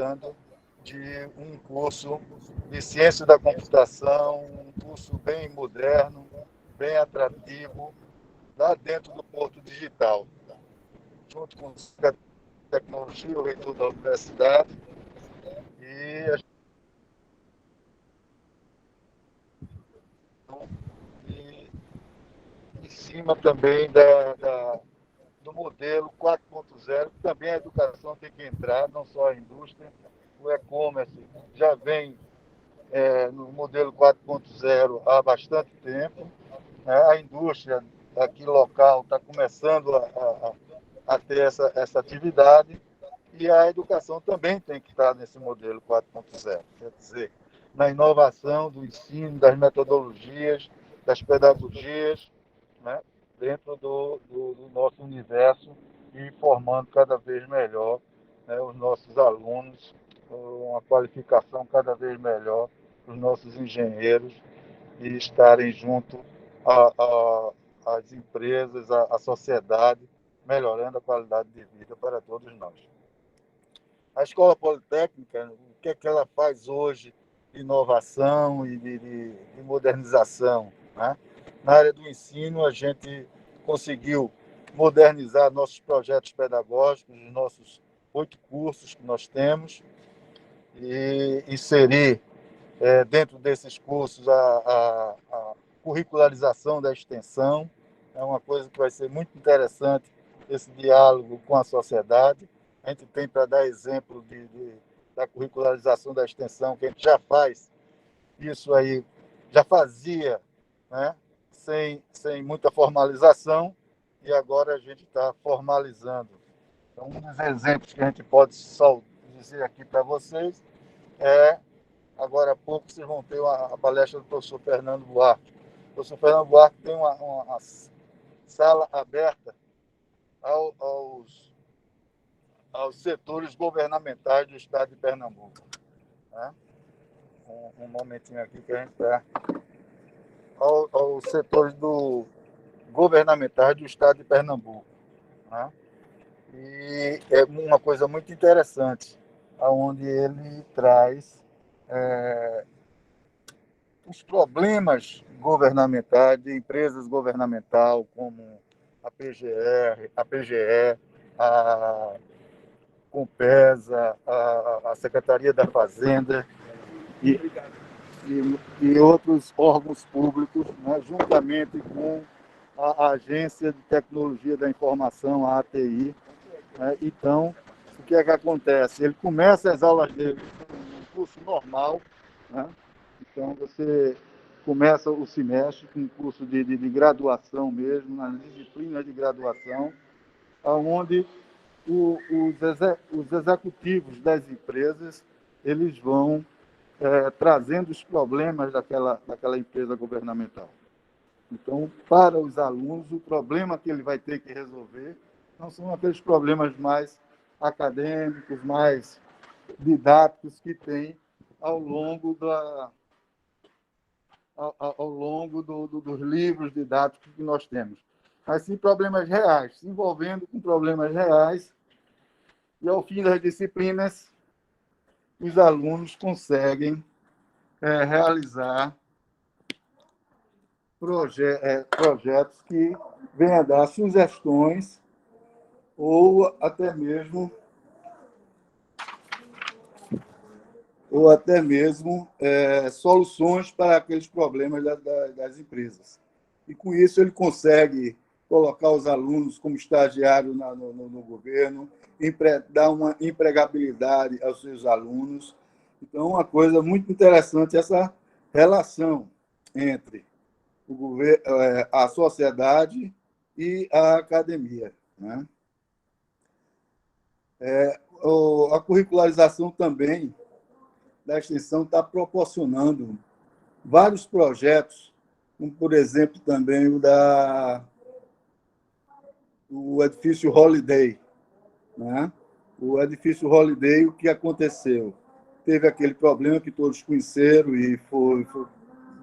tratando de um curso de ciência da computação, um curso bem moderno, bem atrativo, lá dentro do Porto Digital, junto com a tecnologia, o reitor da universidade, e a e em cima também do modelo 4.0, que também a educação tem que entrar, não só a indústria. O e-commerce já vem no modelo 4.0 há bastante tempo, né? A indústria aqui local está começando a ter essa atividade, e a educação também tem que estar nesse modelo 4.0, quer dizer, na inovação do ensino, das metodologias, das pedagogias, né, dentro do nosso universo, e formando cada vez melhor, né, os nossos alunos, uma qualificação cada vez melhor, os nossos engenheiros, e estarem junto às empresas, à sociedade, melhorando a qualidade de vida para todos nós. A Escola Politécnica, o que é que ela faz hoje de inovação e de modernização, né? Na área do ensino, a gente conseguiu modernizar nossos projetos pedagógicos, os nossos 8 cursos que nós temos, e inserir dentro desses cursos a curricularização da extensão. É uma coisa que vai ser muito interessante, esse diálogo com a sociedade. A gente tem para dar exemplo da curricularização da extensão, que a gente já faz isso aí, já fazia, né, sem muita formalização, e agora a gente está formalizando. Então, um dos exemplos que a gente pode só dizer aqui para vocês é, agora há pouco vocês vão ter a palestra do professor Fernando Buarque. O professor Fernando Buarque tem uma sala aberta aos setores governamentais do Estado de Pernambuco. Né? Um momentinho aqui que a gente está aos setores governamentais do Estado de Pernambuco. Né? E é uma coisa muito interessante, onde ele traz os problemas governamentais de empresas governamentais, como a PGR, a PGE, a Compesa, a Secretaria da Fazenda e outros órgãos públicos, né, juntamente com a Agência de Tecnologia da Informação, a ATI. Né? Então, o que é que acontece? Ele começa as aulas dele no curso normal, né? Então, você começa o semestre com um curso de graduação mesmo, nas disciplinas de graduação, onde os executivos das empresas eles vão trazendo os problemas daquela empresa governamental. Então, para os alunos, o problema que ele vai ter que resolver não são aqueles problemas mais acadêmicos, mais didáticos que tem ao longo dos livros didáticos que nós temos, mas sim problemas reais, se envolvendo com problemas reais, e ao fim das disciplinas, os alunos conseguem realizar projetos que venham a dar sugestões ou até mesmo soluções para aqueles problemas das empresas. E, com isso, ele consegue colocar os alunos como estagiários no governo, dar uma empregabilidade aos seus alunos. Então, uma coisa muito interessante essa relação entre o governo, a sociedade e a academia. Né? A curricularização também da extensão está proporcionando vários projetos, como, por exemplo, também o edifício Holiday. Né? O edifício Holiday, o que aconteceu? Teve aquele problema que todos conheceram e foi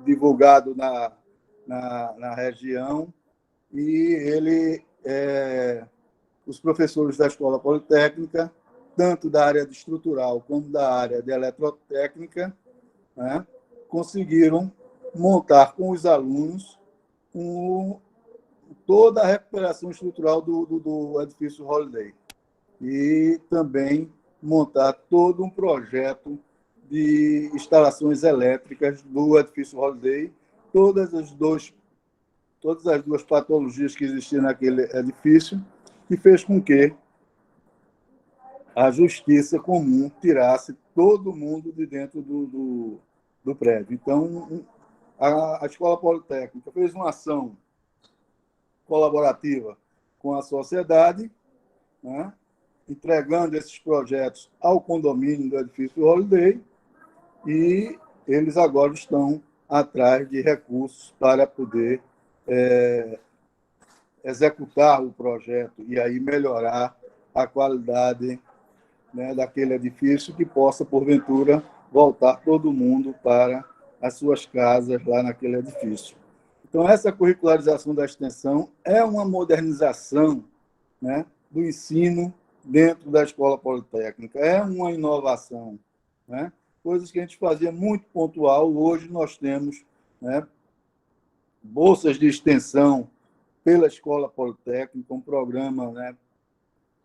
divulgado na região, e os professores da Escola Politécnica tanto da área de estrutural como da área de eletrotécnica, né, conseguiram montar com os alunos toda a recuperação estrutural do edifício Holiday e também montar todo um projeto de instalações elétricas do edifício Holiday, todas as duas patologias que existiam naquele edifício, que fez com que a justiça comum tirasse todo mundo de dentro do prédio. Então, a Escola Politécnica fez uma ação colaborativa com a sociedade, né, entregando esses projetos ao condomínio do edifício Holiday, e eles agora estão atrás de recursos para poder executar o projeto e aí melhorar a qualidade, né, daquele edifício, que possa, porventura, voltar todo mundo para as suas casas lá naquele edifício. Então, essa curricularização da extensão é uma modernização, né, do ensino dentro da Escola Politécnica, é uma inovação, né? Coisas que a gente fazia muito pontual, hoje nós temos, né, bolsas de extensão pela Escola Politécnica, um programa, né,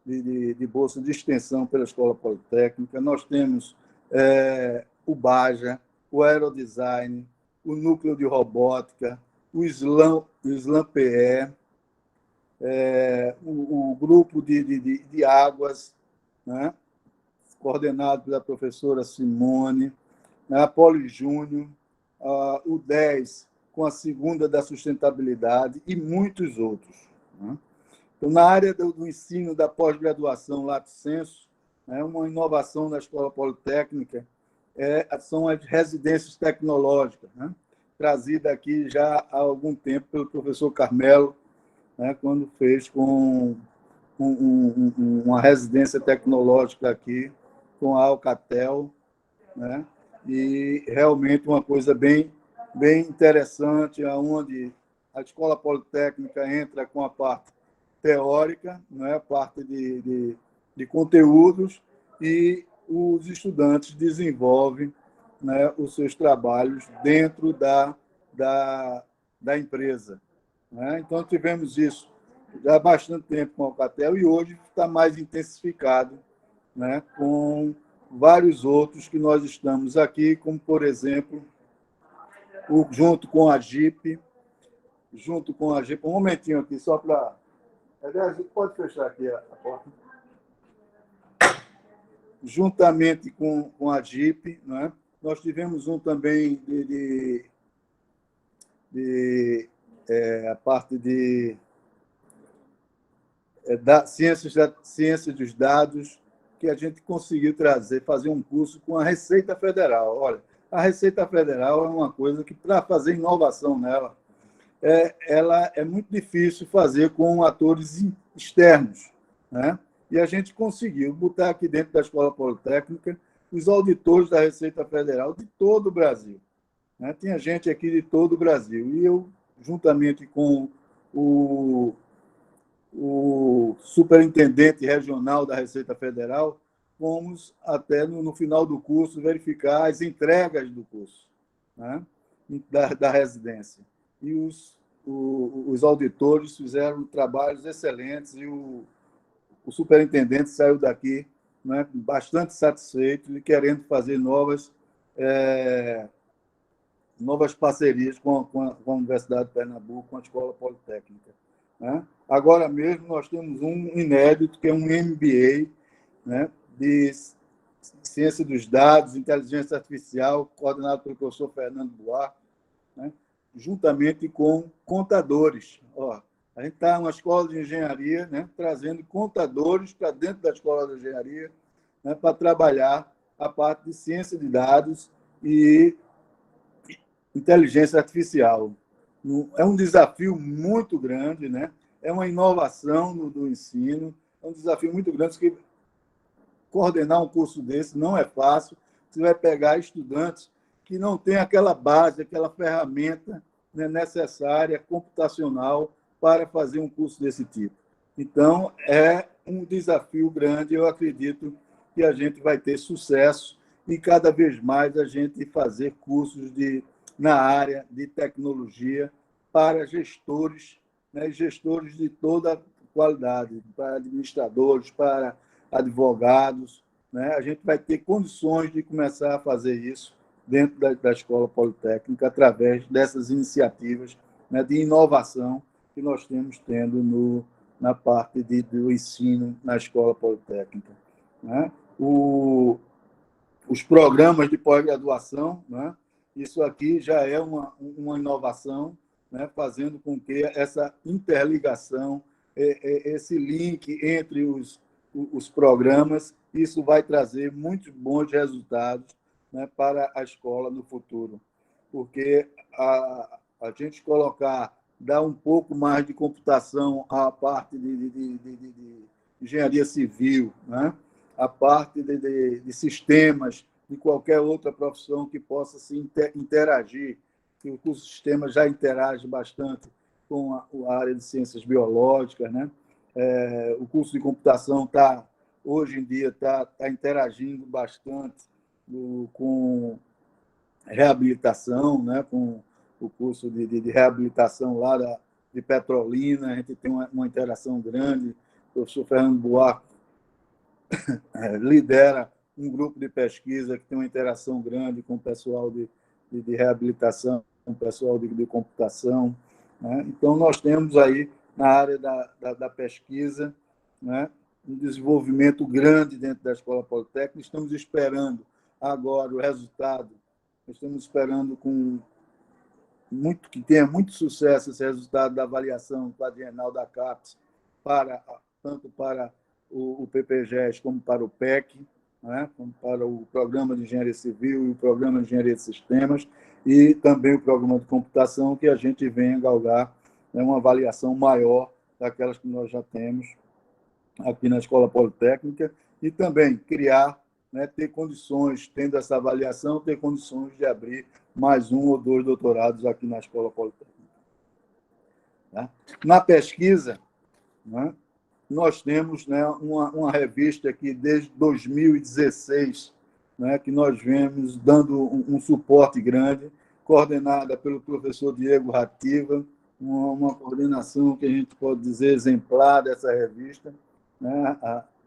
de bolsa de extensão pela Escola Politécnica. Nós temos o BAJA, o Aerodesign, o Núcleo de Robótica, o SLAM-PE, o grupo de águas, né, coordenado pela professora Simone, né, a Poli Júnior, o 10, com a segunda da sustentabilidade, e muitos outros, né? Então, na área do ensino da pós-graduação Lato Sensu, né, uma inovação da Escola Politécnica são as residências tecnológicas, né, trazida aqui já há algum tempo pelo professor Carmelo, né, quando fez com uma residência tecnológica aqui com a Alcatel, né, e realmente uma coisa bem interessante, onde a Escola Politécnica entra com a parte teórica, né, a parte de conteúdos, e os estudantes desenvolvem, né, os seus trabalhos dentro da empresa, né? Então, tivemos isso já há bastante tempo com a Alcatel, e hoje está mais intensificado, né, com vários outros que nós estamos aqui, como, por exemplo, junto com a GIP, um momentinho aqui, só para... Pode fechar aqui a porta. Juntamente com a GIP, né, nós tivemos um também a parte da ciência dos dados, que a gente conseguiu fazer um curso com a Receita Federal. Olha, a Receita Federal é uma coisa que, para fazer inovação nela, ela é muito difícil fazer com atores externos, né? E a gente conseguiu botar aqui dentro da Escola Politécnica os auditores da Receita Federal de todo o Brasil, né? Tinha gente aqui de todo o Brasil. E eu, juntamente com o superintendente regional da Receita Federal, fomos até, no final do curso, verificar as entregas do curso, né, da residência. E os auditores fizeram trabalhos excelentes, e o superintendente saiu daqui, né, bastante satisfeito e querendo fazer novas parcerias com a Universidade de Pernambuco, com a Escola Politécnica, né? Agora mesmo nós temos um inédito, que é um MBA, né, de Ciência dos Dados, Inteligência Artificial, coordenado pelo professor Fernando Buarque, né, juntamente com contadores. A gente está numa escola de engenharia, né, trazendo contadores para dentro da escola de engenharia, né, para trabalhar a parte de ciência de dados e inteligência artificial. É um desafio muito grande, né? É uma inovação do ensino, é um desafio muito grande, porque coordenar um curso desse não é fácil. Você vai pegar estudantes que não têm aquela base, aquela ferramenta, né, necessária, computacional, para fazer um curso desse tipo. Então, é um desafio grande. Eu acredito que a gente vai ter sucesso e cada vez mais a gente fazer cursos na área de tecnologia para gestores, né, gestores de toda qualidade, para administradores, para advogados, né? A gente vai ter condições de começar a fazer isso dentro da Escola Politécnica através dessas iniciativas, né, de inovação que nós temos tendo na parte do ensino na Escola Politécnica, né? Os programas de pós-graduação, né? Isso aqui já é uma inovação, né? Fazendo com que essa interligação, esse link entre os programas, isso vai trazer muitos bons resultados, né, para a escola no futuro. Porque a gente dar um pouco mais de computação à parte de engenharia civil, né? A parte de sistemas, de qualquer outra profissão que possa se interagir, que o curso de sistemas já interage bastante com a área de ciências biológicas, né? O curso de computação hoje em dia está interagindo bastante com reabilitação, né? Com o curso de reabilitação lá de Petrolina, a gente tem uma interação grande. O professor Fernando Buarque lidera um grupo de pesquisa que tem uma interação grande com o pessoal de reabilitação, com o pessoal de computação, né? Então, nós temos aí, na área da pesquisa, né, um desenvolvimento grande dentro da Escola Politécnica. Estamos esperando agora o resultado, estamos esperando que tenha muito sucesso esse resultado da avaliação quadrienal da CAPES, tanto para o PPGES como para o PEC, né? Como para o Programa de Engenharia Civil e o Programa de Engenharia de Sistemas, e também o Programa de Computação, que a gente vem galgar, né, uma avaliação maior daquelas que nós já temos aqui na Escola Politécnica, e também criar, né, ter condições, tendo essa avaliação, ter condições de abrir mais 1 ou 2 doutorados aqui na Escola Politécnica. Tá? Na pesquisa, né, nós temos, né, uma revista que, desde 2016, né, que nós vemos dando um suporte grande, coordenada pelo professor Diego Rativa, uma coordenação que a gente pode dizer exemplar dessa revista, né,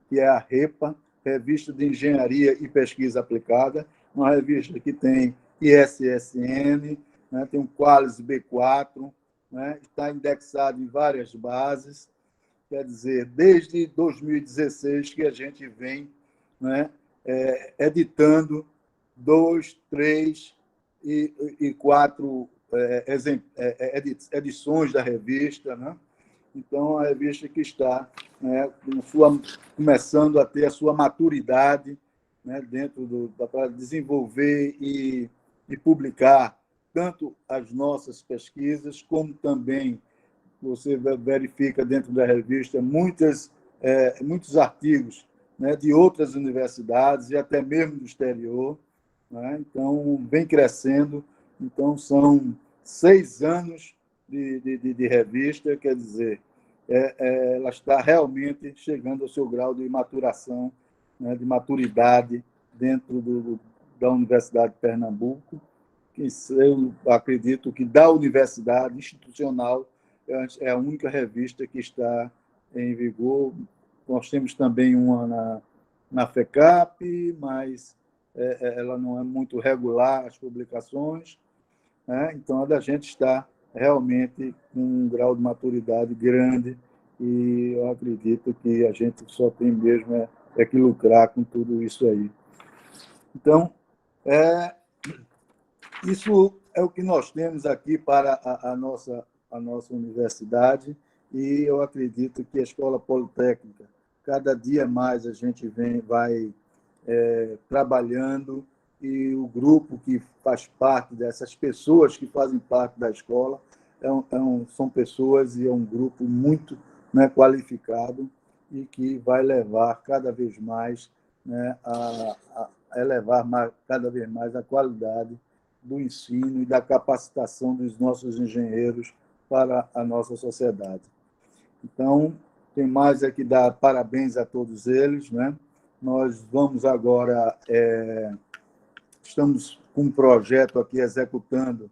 que é a REPA, Revista de Engenharia e Pesquisa Aplicada, uma revista que tem ISSN, né, tem um Qualis B4, né, está indexado em várias bases. Quer dizer, desde 2016 que a gente vem, né, editando 2, 3 e 4 edições da revista, né? Então, a revista que está, né, começando a ter a sua maturidade, né, para desenvolver e publicar tanto as nossas pesquisas, como também você verifica dentro da revista muitos artigos, né, de outras universidades e até mesmo do exterior, né? Então, vem crescendo. Então, são 6 anos de revista, quer dizer, ela está realmente chegando ao seu grau de maturação, né, de maturidade dentro da Universidade de Pernambuco, que eu acredito que da universidade institucional é a única revista que está em vigor. Nós temos também uma na FECAP, mas ela não é muito regular, as publicações, né? Então, a da gente está realmente com um grau de maturidade grande, e eu acredito que a gente só tem mesmo que lucrar com tudo isso aí. Então, isso é o que nós temos aqui para a nossa universidade, e eu acredito que a Escola Politécnica, cada dia mais a gente vai trabalhando, e o grupo que faz parte dessas pessoas que fazem parte da escola são pessoas e é um grupo muito, né, qualificado, e que vai levar cada vez mais, né, a elevar cada vez mais a qualidade do ensino e da capacitação dos nossos engenheiros para a nossa sociedade. Então, tem mais que dar parabéns a todos eles, né? nós vamos agora, estamos com um projeto aqui executando,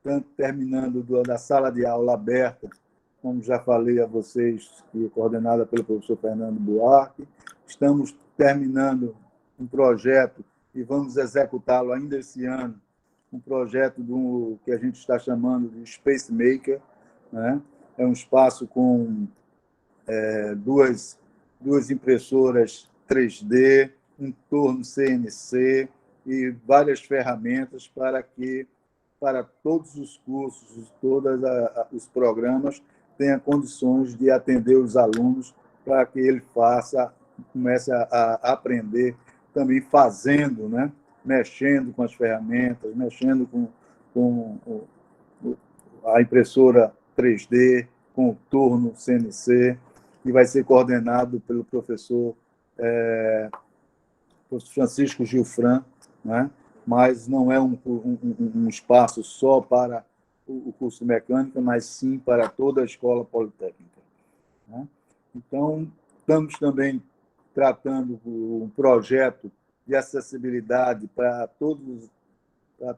tanto terminando da sala de aula aberta, como já falei a vocês, que é coordenada pelo professor Fernando Buarque. Estamos terminando um projeto e vamos executá-lo ainda esse ano, um projeto que a gente está chamando de Space Maker, né? É um espaço com duas impressoras 3D, um torno CNC e várias ferramentas para todos os cursos, todos os programas tenha condições de atender os alunos para que ele comece a aprender também fazendo, né? Mexendo com as ferramentas, mexendo com a impressora 3D, com o torno CNC, que vai ser coordenado pelo professor Francisco Gilfran, né? Mas não é um espaço só para o curso de mecânica, mas sim para toda a escola politécnica, né? Então, estamos também tratando um projeto de acessibilidade para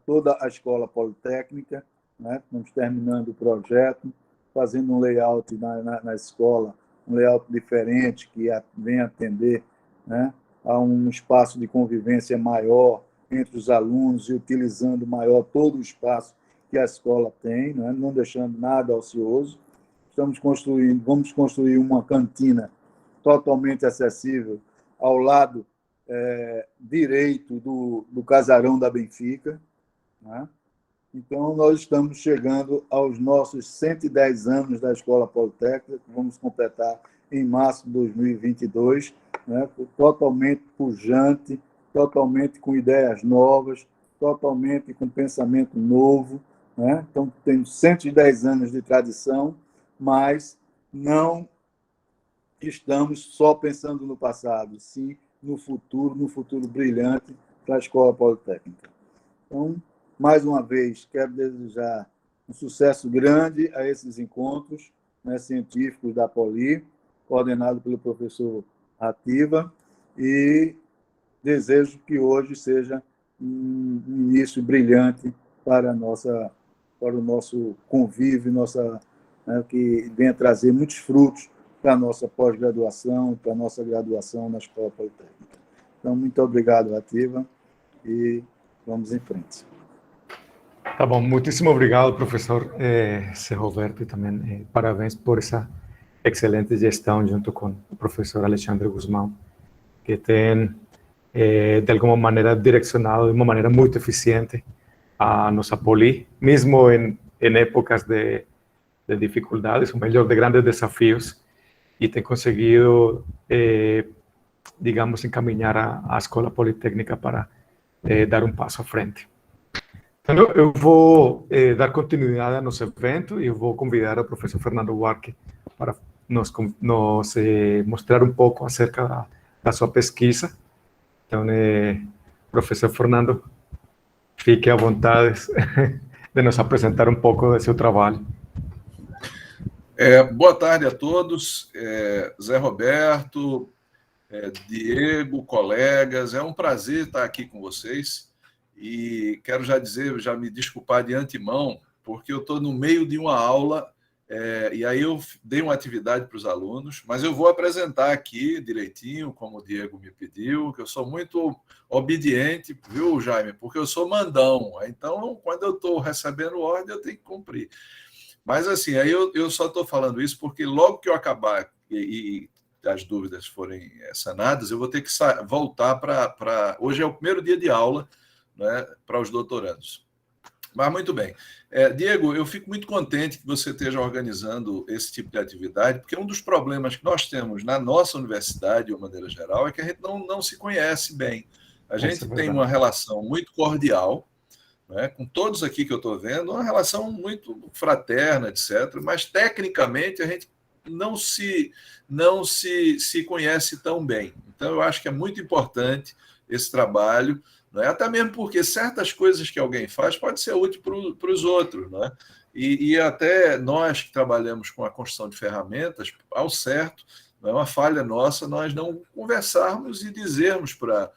toda a escola politécnica, né? Estamos terminando o projeto, fazendo um layout na escola, um layout diferente que venha atender, né, a um espaço de convivência maior entre os alunos e utilizando maior todo o espaço que a escola tem, né, não deixando nada ocioso. Vamos construir uma cantina totalmente acessível ao lado direito do casarão da Benfica, né? Então, nós estamos chegando aos nossos 110 anos da Escola Politécnica, que vamos completar em março de 2022, né? Totalmente pujante, totalmente com ideias novas, totalmente com pensamento novo, né? Então, temos 110 anos de tradição, mas não estamos só pensando no passado, sim no futuro brilhante para a Escola Politécnica. Então, mais uma vez, quero desejar um sucesso grande a esses encontros, né, científicos da Poli, coordenado pelo professor Ativa, e desejo que hoje seja um início brilhante para o nosso convívio, né, que venha trazer muitos frutos para a nossa pós-graduação, para a nossa graduação na Escola Politécnica. Então, muito obrigado, Ativa, e vamos em frente. Tá bom, muitíssimo obrigado, professor Zé Roberto, e também parabéns por essa excelente gestão junto com o professor Alexandre Guzmão, que tem, de alguma maneira, direcionado de uma maneira muito eficiente a nossa Poli, mesmo em épocas de dificuldades, ou melhor, de grandes desafios, e tem conseguido, digamos, encaminhar a Escola Politécnica para dar um passo à frente. Então, eu vou dar continuidade ao nosso evento e eu vou convidar o professor Fernando Buarque para nos mostrar um pouco acerca da sua pesquisa. Então, professor Fernando, fique à vontade de nos apresentar um pouco do seu trabalho. Boa tarde a todos. Zé Roberto, Diego, colegas, é um prazer estar aqui com vocês. E quero já me desculpar de antemão, porque eu estou no meio de uma aula, e aí eu dei uma atividade para os alunos, mas eu vou apresentar aqui direitinho, como o Diego me pediu, que eu sou muito obediente, viu, Jaime? Porque eu sou mandão, então quando eu estou recebendo ordem, eu tenho que cumprir. Mas assim, aí eu só estou falando isso porque logo que eu acabar e as dúvidas forem sanadas, eu vou ter que voltar para... Hoje é o primeiro dia de aula, né, para os doutorandos. Mas muito bem. Diego, eu fico muito contente que você esteja organizando esse tipo de atividade, porque um dos problemas que nós temos na nossa universidade, de uma maneira geral, é que a gente não se conhece bem. A gente tem uma relação muito cordial, né, com todos aqui que eu estou vendo, uma relação muito fraterna, etc., mas tecnicamente a gente não se conhece tão bem. Então, eu acho que é muito importante esse trabalho, né? Até mesmo porque certas coisas que alguém faz pode ser útil para os outros, né? E até nós que trabalhamos com a construção de ferramentas, ao certo, não é uma falha nossa nós não conversarmos e dizermos para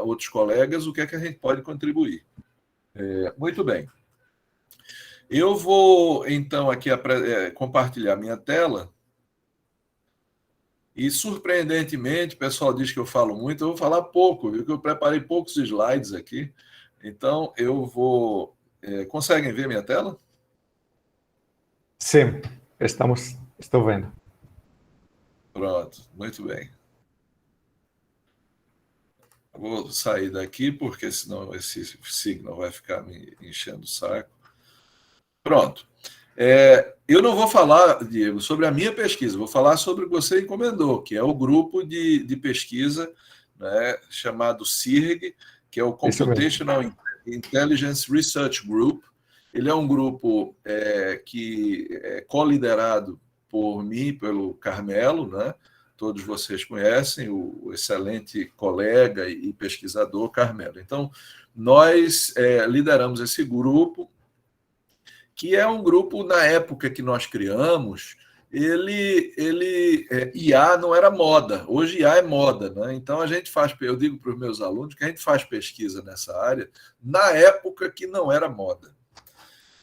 outros colegas o que é que a gente pode contribuir. Muito bem. Eu vou, então, aqui compartilhar minha tela. E, surpreendentemente, o pessoal diz que eu falo muito, eu vou falar pouco, viu? Que eu preparei poucos slides aqui. Então, eu vou... conseguem ver minha tela? Sim, estou vendo. Pronto, muito bem. Vou sair daqui, porque senão esse signal vai ficar me enchendo o saco. Pronto. Eu não vou falar, Diego, sobre a minha pesquisa, vou falar sobre o que você encomendou, que é o grupo de pesquisa, né, chamado CIRG, que é o Computational Intelligence Research Group. Ele é um grupo que é co-liderado por mim, pelo Carmelo, né? Todos vocês conhecem, o excelente colega e pesquisador Carmelo. Então, nós lideramos esse grupo, que é um grupo, na época que nós criamos, IA não era moda, hoje IA é moda, né? Então a gente faz, eu digo para os meus alunos que a gente faz pesquisa nessa área na época que não era moda.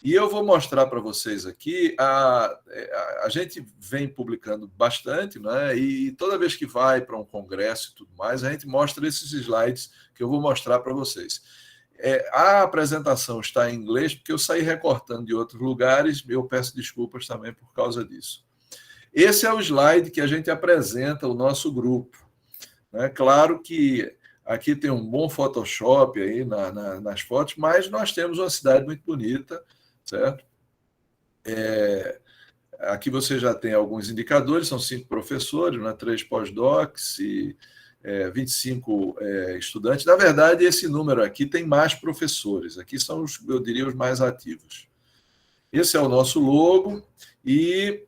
E eu vou mostrar para vocês aqui, a gente vem publicando bastante, né? E toda vez que vai para um congresso e tudo mais, a gente mostra esses slides que eu vou mostrar para vocês. A apresentação está em inglês, porque eu saí recortando de outros lugares, eu peço desculpas também por causa disso. Esse é o slide que a gente apresenta o nosso grupo. Claro que aqui tem um bom Photoshop aí nas fotos, mas nós temos uma cidade muito bonita, certo? Aqui você já tem alguns indicadores, são 5 professores, 3 pós-docs e 25 estudantes. Na verdade, esse número aqui tem mais professores. Aqui são, eu diria, os mais ativos. Esse é o nosso logo. E,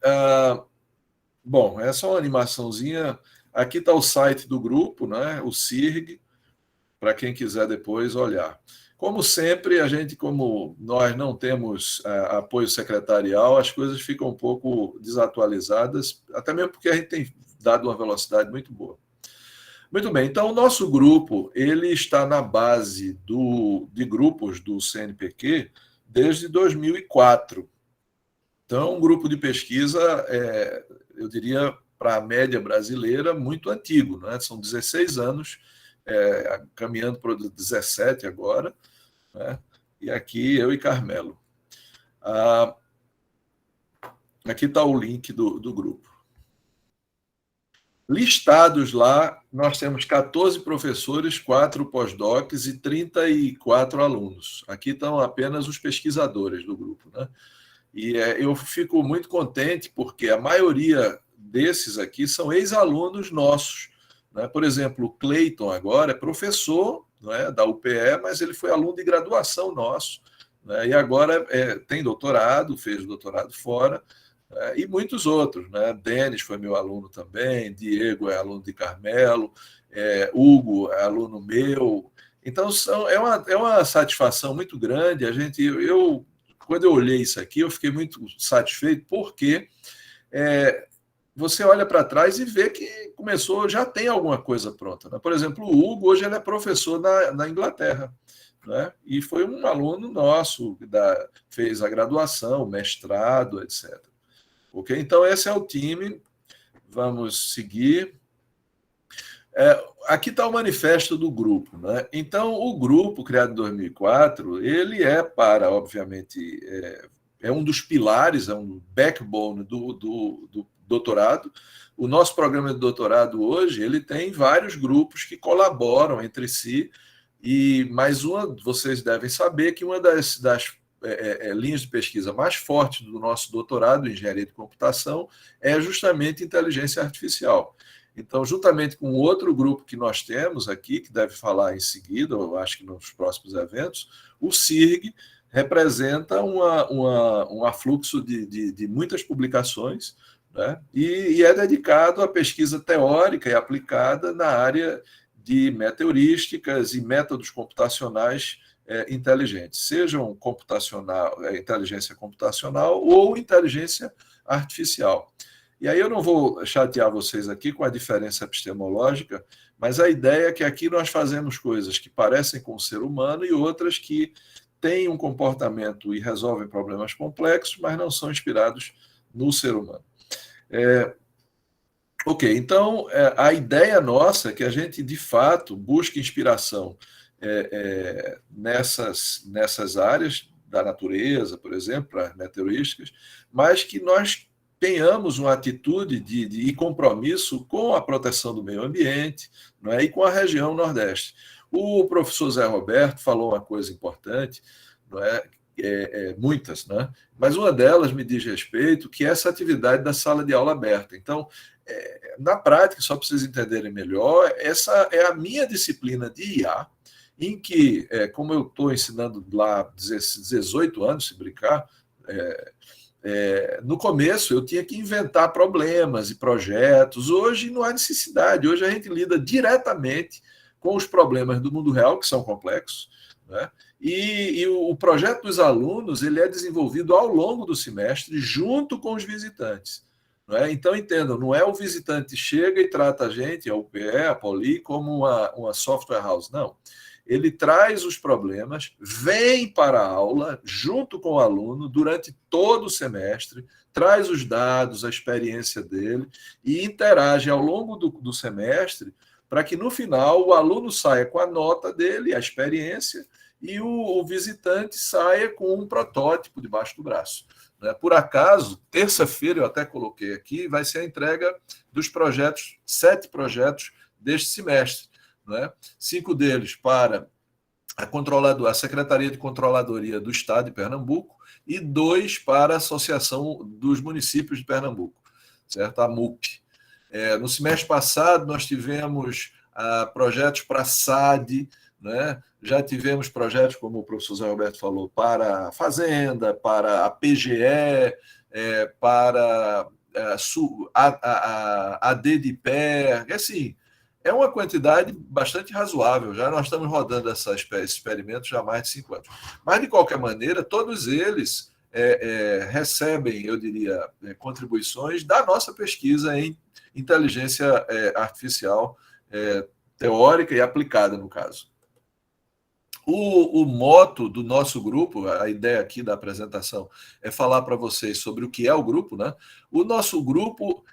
bom, essa é uma animaçãozinha. Aqui está o site do grupo, né? O CIRG, para quem quiser depois olhar. Como sempre, como nós não temos apoio secretarial, as coisas ficam um pouco desatualizadas, até mesmo porque a gente tem dado uma velocidade muito boa. Muito bem, então o nosso grupo ele está na base de grupos do CNPq desde 2004. Então, um grupo de pesquisa, eu diria, para a média brasileira, muito antigo, né? São 16 anos, caminhando para 17 agora, né? E aqui eu e Carmelo. Aqui está o link do grupo. Listados lá, nós temos 14 professores, 4 pós-docs e 34 alunos. Aqui estão apenas os pesquisadores do grupo, né? E eu fico muito contente porque a maioria desses aqui são ex-alunos nossos, né? Por exemplo, o Cleiton agora é professor, né, da UPE, mas ele foi aluno de graduação nosso, né? E agora tem doutorado, fez doutorado fora, e muitos outros, né? Denis foi meu aluno também, Diego é aluno de Carmelo, Hugo é aluno meu. Então, é uma satisfação muito grande. Quando eu olhei isso aqui, eu fiquei muito satisfeito, porque você olha para trás e vê que começou, já tem alguma coisa pronta, né? Por exemplo, o Hugo, hoje ele é professor na Inglaterra, né? E foi um aluno nosso, fez a graduação, mestrado, etc. Ok? Então, esse é o time. Vamos seguir. Aqui está o manifesto do grupo, né? Então, o grupo, criado em 2004, ele obviamente, é um dos pilares, é um backbone do doutorado. O nosso programa de doutorado hoje, ele tem vários grupos que colaboram entre si, mas vocês devem saber que uma das linhas de pesquisa mais fortes do nosso doutorado em engenharia de computação é justamente inteligência artificial. Então, juntamente com outro grupo que nós temos aqui, que deve falar em seguida, eu acho que nos próximos eventos, o CIRG representa um afluxo de muitas publicações, né? E é dedicado à pesquisa teórica e aplicada na área de metaheurísticas e métodos computacionais inteligentes, sejam inteligência computacional ou inteligência artificial. E aí eu não vou chatear vocês aqui com a diferença epistemológica, mas a ideia é que aqui nós fazemos coisas que parecem com o ser humano e outras que têm um comportamento e resolvem problemas complexos, mas não são inspirados no ser humano. Ok, então a ideia nossa é que a gente, de fato, busque inspiração nessas áreas da natureza, por exemplo, as meteorísticas, mas que nós tenhamos uma atitude de compromisso com a proteção do meio ambiente, não é? E com a região Nordeste. O professor Zé Roberto falou uma coisa importante, não é? Muitas, né? Mas uma delas me diz respeito, que é essa atividade da sala de aula aberta. Então, na prática, só para vocês entenderem melhor, essa é a minha disciplina de IA, em que, como eu estou ensinando lá 18 anos, se brincar, no começo eu tinha que inventar problemas e projetos. Hoje não há necessidade, hoje a gente lida diretamente com os problemas do mundo real, que são complexos, né? E o projeto dos alunos ele é desenvolvido ao longo do semestre, junto com os visitantes. Não é? Então, entendam, não é o visitante chega e trata a gente, a UPE, a Poli, como uma software house, não. Ele traz os problemas, vem para a aula, junto com o aluno, durante todo o semestre, traz os dados, a experiência dele, e interage ao longo do semestre, para que, no final, o aluno saia com a nota dele, a experiência, e o visitante saia com um protótipo debaixo do braço. Por acaso, terça-feira, eu até coloquei aqui, vai ser a entrega dos projetos, 7 projetos deste semestre. 5 deles para a Secretaria de Controladoria do Estado de Pernambuco e 2 para a Associação dos Municípios de Pernambuco, certo? A MUP. No semestre passado, nós tivemos projetos para a SAD, né? Já tivemos projetos, como o professor Zé Roberto falou, para a Fazenda, para a PGE, para a DDPER, assim, é uma quantidade bastante razoável. Já nós estamos rodando esses experimentos já há mais de 5 anos. Mas, de qualquer maneira, todos eles recebem, eu diria, contribuições da nossa pesquisa em inteligência artificial teórica e aplicada, no caso. O moto do nosso grupo, a ideia aqui da apresentação é falar para vocês sobre o que é o grupo, né? O nosso grupo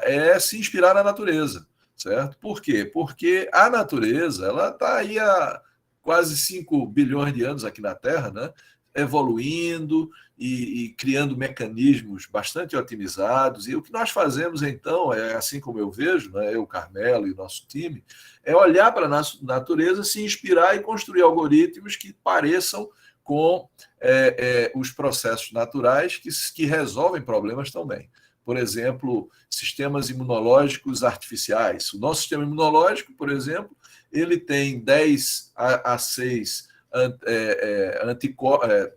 é se inspirar na natureza, certo? Por quê? Porque a natureza ela está aí há quase 5 bilhões de anos aqui na Terra, né? Evoluindo e criando mecanismos bastante otimizados. E o que nós fazemos, então, assim como eu vejo, né, eu, Carmelo e o nosso time, é olhar para a natureza, se inspirar e construir algoritmos que pareçam com os processos naturais que resolvem problemas também. Por exemplo, sistemas imunológicos artificiais. O nosso sistema imunológico, por exemplo, ele tem 10 a 6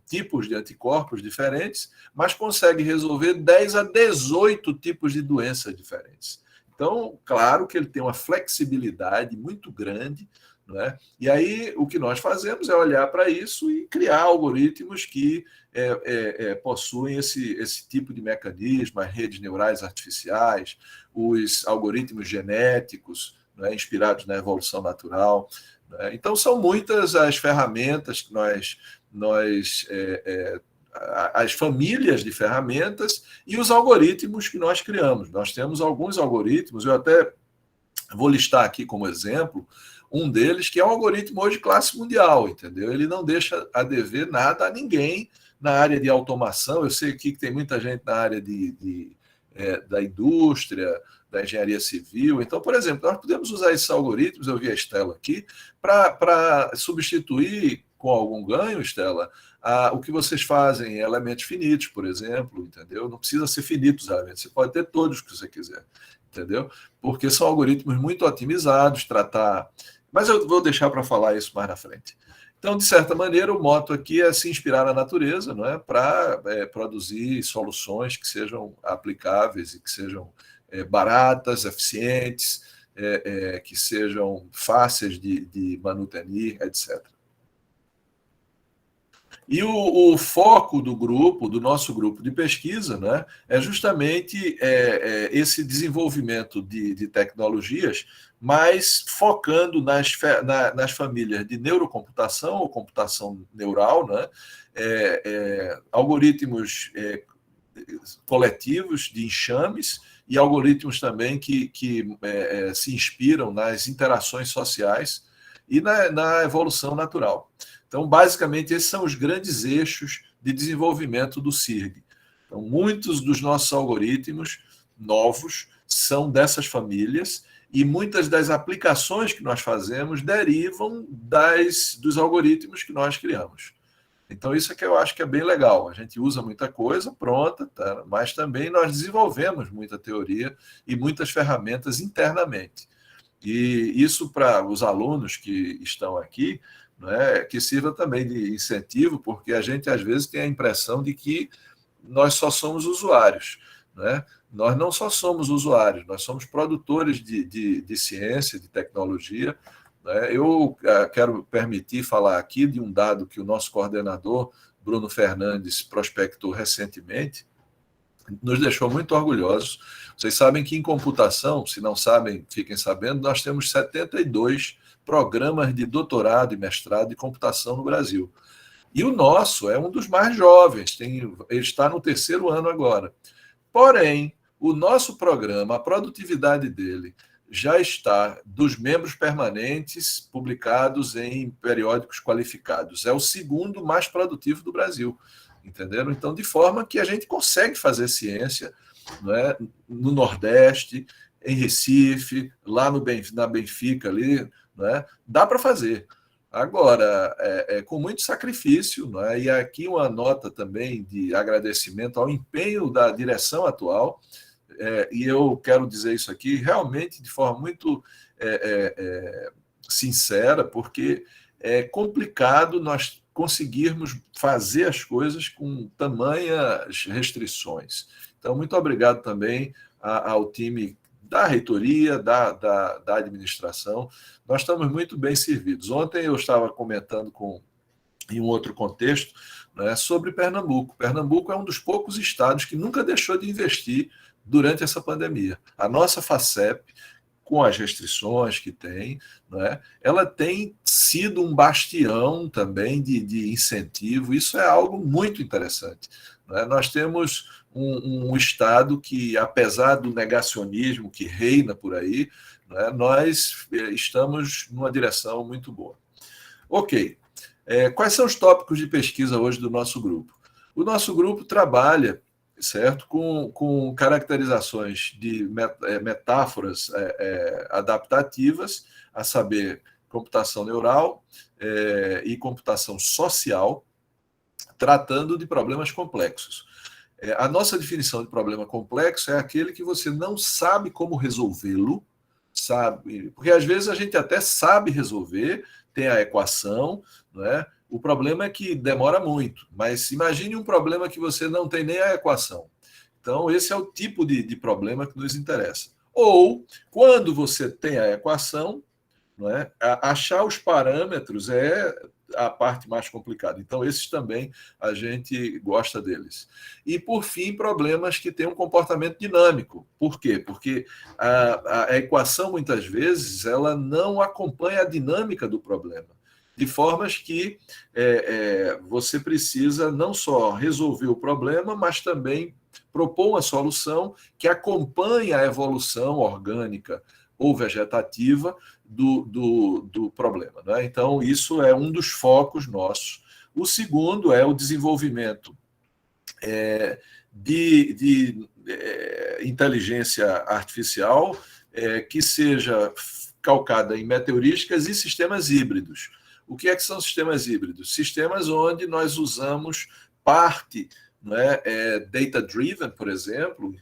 tipos de anticorpos diferentes, mas consegue resolver 10 a 18 tipos de doenças diferentes. Então, claro que ele tem uma flexibilidade muito grande, não é? E aí o que nós fazemos é olhar para isso e criar algoritmos que possuem esse tipo de mecanismo, as redes neurais artificiais, os algoritmos genéticos, não é? Inspirados na evolução natural. Então, são muitas as ferramentas que as famílias de ferramentas e os algoritmos que nós criamos. Nós temos alguns algoritmos, eu até vou listar aqui como exemplo, um deles que é um algoritmo hoje classe mundial, entendeu? Ele não deixa a dever nada a ninguém na área de automação. Eu sei aqui que tem muita gente na área da indústria, da engenharia civil. Então, por exemplo, nós podemos usar esses algoritmos, eu vi a Estela aqui, para substituir com algum ganho, Estela, o que vocês fazem em elementos finitos, por exemplo, entendeu? Não precisa ser finitos os elementos, você pode ter todos que você quiser, entendeu? Porque são algoritmos muito otimizados, Mas eu vou deixar para falar isso mais na frente. Então, de certa maneira, o moto aqui é se inspirar na natureza, não é? Para produzir soluções que sejam aplicáveis e que sejam baratas, eficientes, que sejam fáceis de manutenir, etc. E o foco do grupo, do nosso grupo de pesquisa, né, é justamente esse desenvolvimento de tecnologias, mas focando nas famílias de neurocomputação ou computação neural, né, algoritmos coletivos de enxames e algoritmos também que se inspiram nas interações sociais e na evolução natural. Então, basicamente, esses são os grandes eixos de desenvolvimento do CIRG. Então, muitos dos nossos algoritmos novos são dessas famílias e muitas das aplicações que nós fazemos derivam dos algoritmos que nós criamos. Então, isso é que eu acho que é bem legal. A gente usa muita coisa pronta, tá? Mas também nós desenvolvemos muita teoria e muitas ferramentas internamente. E isso para os alunos que estão aqui, né, que sirva também de incentivo, porque a gente às vezes tem a impressão de que nós só somos usuários, né? Nós não só somos usuários, nós somos produtores de ciência, de tecnologia, né? Eu quero permitir falar aqui de um dado que o nosso coordenador, Bruno Fernandes, prospectou recentemente, nos deixou muito orgulhosos. Vocês sabem que em computação, se não sabem, fiquem sabendo, nós temos 72 programas de doutorado e mestrado de computação no Brasil. E o nosso é um dos mais jovens, ele está no 3º ano agora. Porém, o nosso programa, a produtividade dele, já está dos membros permanentes publicados em periódicos qualificados. É o 2º mais produtivo do Brasil. Entenderam? Então, de forma que a gente consegue fazer ciência, né, no Nordeste, em Recife, lá na Benfica, ali, né, dá para fazer. Agora, com muito sacrifício, né, e aqui uma nota também de agradecimento ao empenho da direção atual, e eu quero dizer isso aqui realmente de forma muito sincera, porque é complicado nós conseguirmos fazer as coisas com tamanhas restrições. Então, muito obrigado também ao time da reitoria, da administração. Nós estamos muito bem servidos. Ontem eu estava comentando em um outro contexto, né, sobre Pernambuco. Pernambuco é um dos poucos estados que nunca deixou de investir durante essa pandemia. A nossa FACEP, com as restrições que tem, né, ela tem sido um bastião também de incentivo. Isso é algo muito interessante, né? Nós temos um Estado que, apesar do negacionismo que reina por aí, né, nós estamos numa direção muito boa. Ok. Quais são os tópicos de pesquisa hoje do nosso grupo? O nosso grupo trabalha, certo, com caracterizações de metáforas adaptativas, a saber, computação neural e computação social, tratando de problemas complexos. A nossa definição de problema complexo é aquele que você não sabe como resolvê-lo, sabe? Porque às vezes a gente até sabe resolver, tem a equação, né? O problema é que demora muito, mas imagine um problema que você não tem nem a equação. Então, esse é o tipo de problema que nos interessa. Ou, quando você tem a equação, não é? Achar os parâmetros é a parte mais complicada. Então, esses também a gente gosta deles. E, por fim, problemas que têm um comportamento dinâmico. Por quê? Porque a equação, muitas vezes, ela não acompanha a dinâmica do problema, de formas que você precisa não só resolver o problema, mas também propor uma solução que acompanhe a evolução orgânica ou vegetativa do problema, né? Então, isso é um dos focos nossos. O segundo é o desenvolvimento de inteligência artificial que seja calcada em meteorísticas e sistemas híbridos. O que são sistemas híbridos? Sistemas onde nós usamos parte, né, data-driven, por exemplo,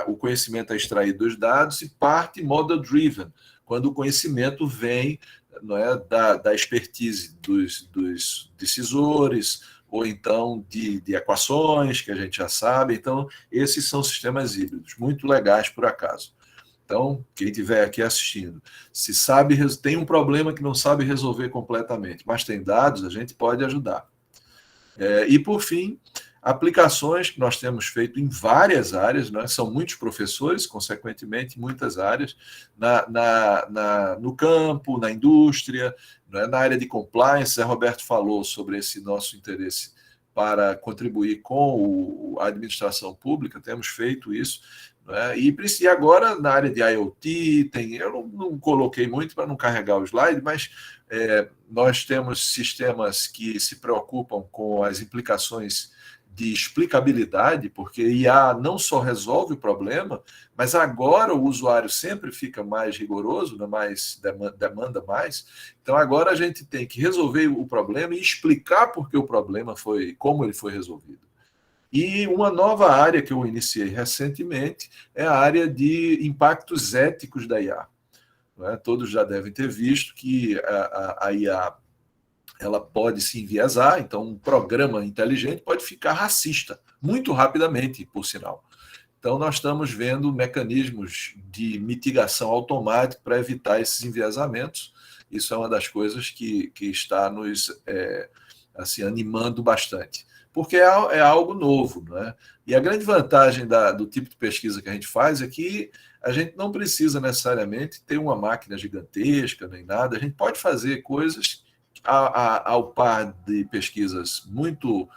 o conhecimento é extraído dos dados, e parte model-driven, quando o conhecimento vem, né, da expertise dos decisores, ou então de equações, que a gente já sabe. Então, esses são sistemas híbridos, muito legais, por acaso. Então, quem estiver aqui assistindo, tem um problema que não sabe resolver completamente, mas tem dados, a gente pode ajudar. E, por fim, aplicações que nós temos feito em várias áreas, né? São muitos professores, consequentemente, muitas áreas, no campo, na indústria, né? Na área de compliance. Zé Roberto falou sobre esse nosso interesse para contribuir com a administração pública, temos feito isso, né? E agora, na área de IoT, eu não coloquei muito para não carregar o slide, mas nós temos sistemas que se preocupam com as implicações de explicabilidade, porque IA não só resolve o problema, mas agora o usuário sempre fica mais rigoroso, né, demanda mais. Então agora a gente tem que resolver o problema e explicar por que o problema como ele foi resolvido. E uma nova área que eu iniciei recentemente é a área de impactos éticos da IA. Né? Todos já devem ter visto que a IA ela pode se enviesar, então um programa inteligente pode ficar racista, muito rapidamente, por sinal. Então, nós estamos vendo mecanismos de mitigação automática para evitar esses enviesamentos. Isso é uma das coisas que está nos assim, animando bastante, porque é algo novo, né? E a grande vantagem do tipo de pesquisa que a gente faz é que a gente não precisa necessariamente ter uma máquina gigantesca nem nada, a gente pode fazer coisas ao par de pesquisas muito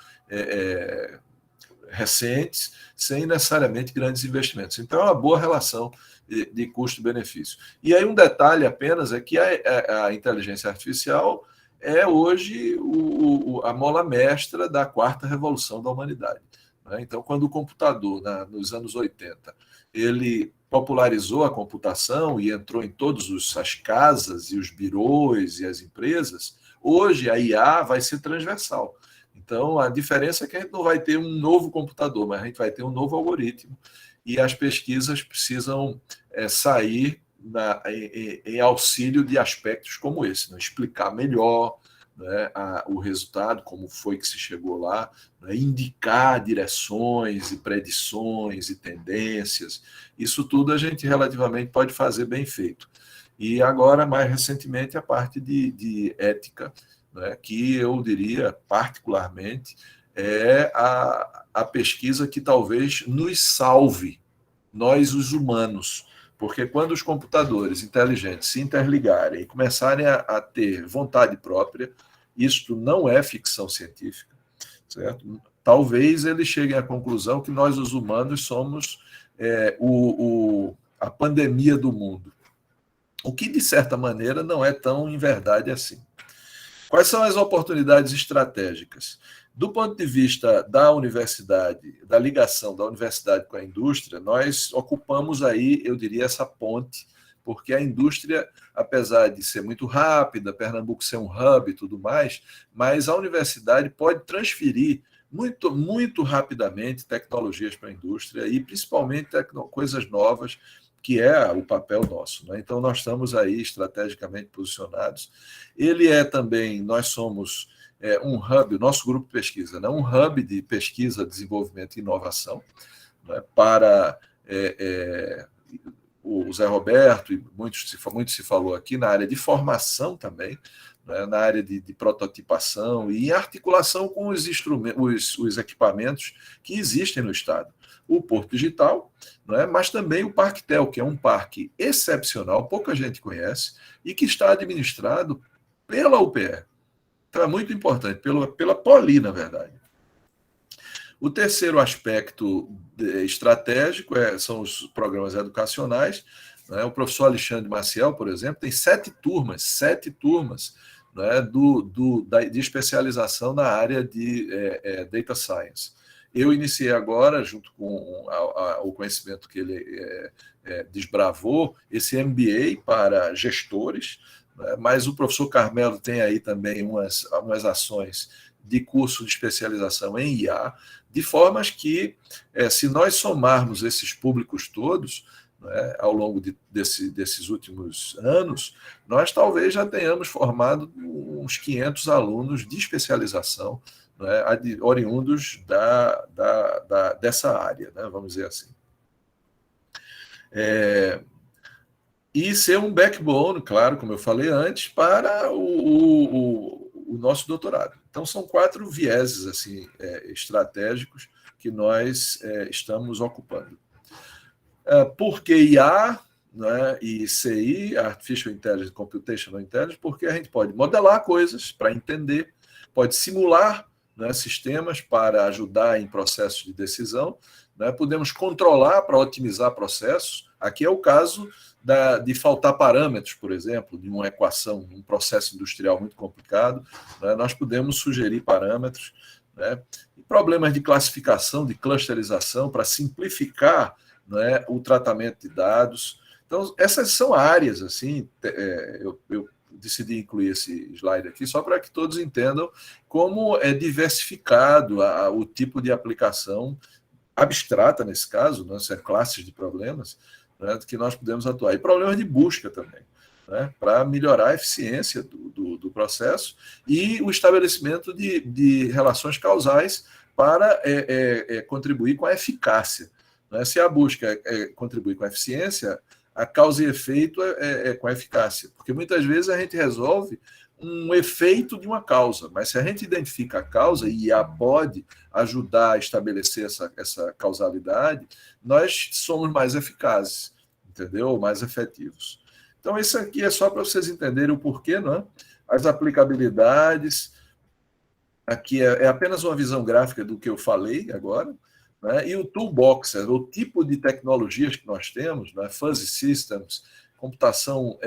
recentes, sem necessariamente grandes investimentos. Então, é uma boa relação de custo-benefício. E aí um detalhe apenas é que a inteligência artificial é hoje a mola mestra da quarta revolução da humanidade. Né? Então, quando o computador, nos anos 80, ele popularizou a computação e entrou em todas as casas e os birôs e as empresas, hoje a IA vai ser transversal. Então, a diferença é que a gente não vai ter um novo computador, mas a gente vai ter um novo algoritmo. E as pesquisas precisam sair em auxílio de aspectos como esse, né? Explicar melhor, né, o resultado, como foi que se chegou lá, né, indicar direções e predições e tendências. Isso tudo a gente relativamente pode fazer bem feito. E agora, mais recentemente, a parte de ética, né, que eu diria, particularmente, é a pesquisa que talvez nos salve, nós os humanos, porque quando os computadores inteligentes se interligarem e começarem a ter vontade própria, isto não é ficção científica, certo? Talvez eles cheguem à conclusão que nós, os humanos, somos a pandemia do mundo, o que, de certa maneira, não é tão em verdade assim. Quais são as oportunidades estratégicas? Do ponto de vista da universidade, da ligação da universidade com a indústria, nós ocupamos aí, eu diria, essa ponte, porque a indústria, apesar de ser muito rápida, Pernambuco ser um hub e tudo mais, mas a universidade pode transferir muito, muito rapidamente tecnologias para a indústria e, principalmente, coisas novas, que é o papel nosso. Né? Então, nós estamos aí estrategicamente posicionados. Ele também, nós somos um hub, o nosso grupo de pesquisa, né? Um hub de pesquisa, desenvolvimento e inovação, né? Para o Zé Roberto, e muito se falou aqui, na área de formação também, né? Na área de prototipação e em articulação com os instrumentos, os equipamentos que existem no Estado. O Porto Digital, não é? Mas também o Parquetel, que é um parque excepcional, pouca gente conhece, e que está administrado pela UPE. Então é muito importante, pela Poli, na verdade. O terceiro aspecto estratégico são os programas educacionais. Né? O professor Alexandre Maciel, por exemplo, tem 7 turmas né, de especialização na área de Data Science. Eu iniciei agora, junto com o conhecimento que ele desbravou, esse MBA para gestores, né? Mas o professor Carmelo tem aí também umas ações de curso de especialização em IA, de formas que, se nós somarmos esses públicos todos, né, ao longo desses últimos anos, nós talvez já tenhamos formado uns 500 alunos de especialização, né, oriundos dessa área, né, vamos dizer assim. E ser um backbone, claro, como eu falei antes, para o nosso doutorado. Então, são 4 vieses assim, estratégicos que nós estamos ocupando. Por que IA, né, e CI, Artificial Intelligence, Computational Intelligence? Porque a gente pode modelar coisas para entender, pode simular, né, sistemas para ajudar em processos de decisão, né, podemos controlar para otimizar processos. Aqui é o caso de faltar parâmetros, por exemplo, de uma equação, um processo industrial muito complicado, né, nós podemos sugerir parâmetros, né, e problemas de classificação, de clusterização, para simplificar, né, o tratamento de dados. Então, essas são áreas, assim, eu decidi incluir esse slide aqui só para que todos entendam como é diversificado o tipo de aplicação abstrata, nesse caso, né, são classes de problemas, né, que nós podemos atuar. E problemas de busca também, né, para melhorar a eficiência do processo e o estabelecimento de relações causais para contribuir com a eficácia. Né? Se a busca contribui com a eficiência, a causa e efeito com a eficácia. Porque muitas vezes a gente resolve um efeito de uma causa, mas se a gente identifica a causa e a pode ajudar a estabelecer essa causalidade, nós somos mais eficazes, entendeu? Mais efetivos. Então, isso aqui é só para vocês entenderem o porquê, não é? As aplicabilidades, aqui é apenas uma visão gráfica do que eu falei agora, né? E o toolbox, o tipo de tecnologias que nós temos, né? Fuzzy Systems, computação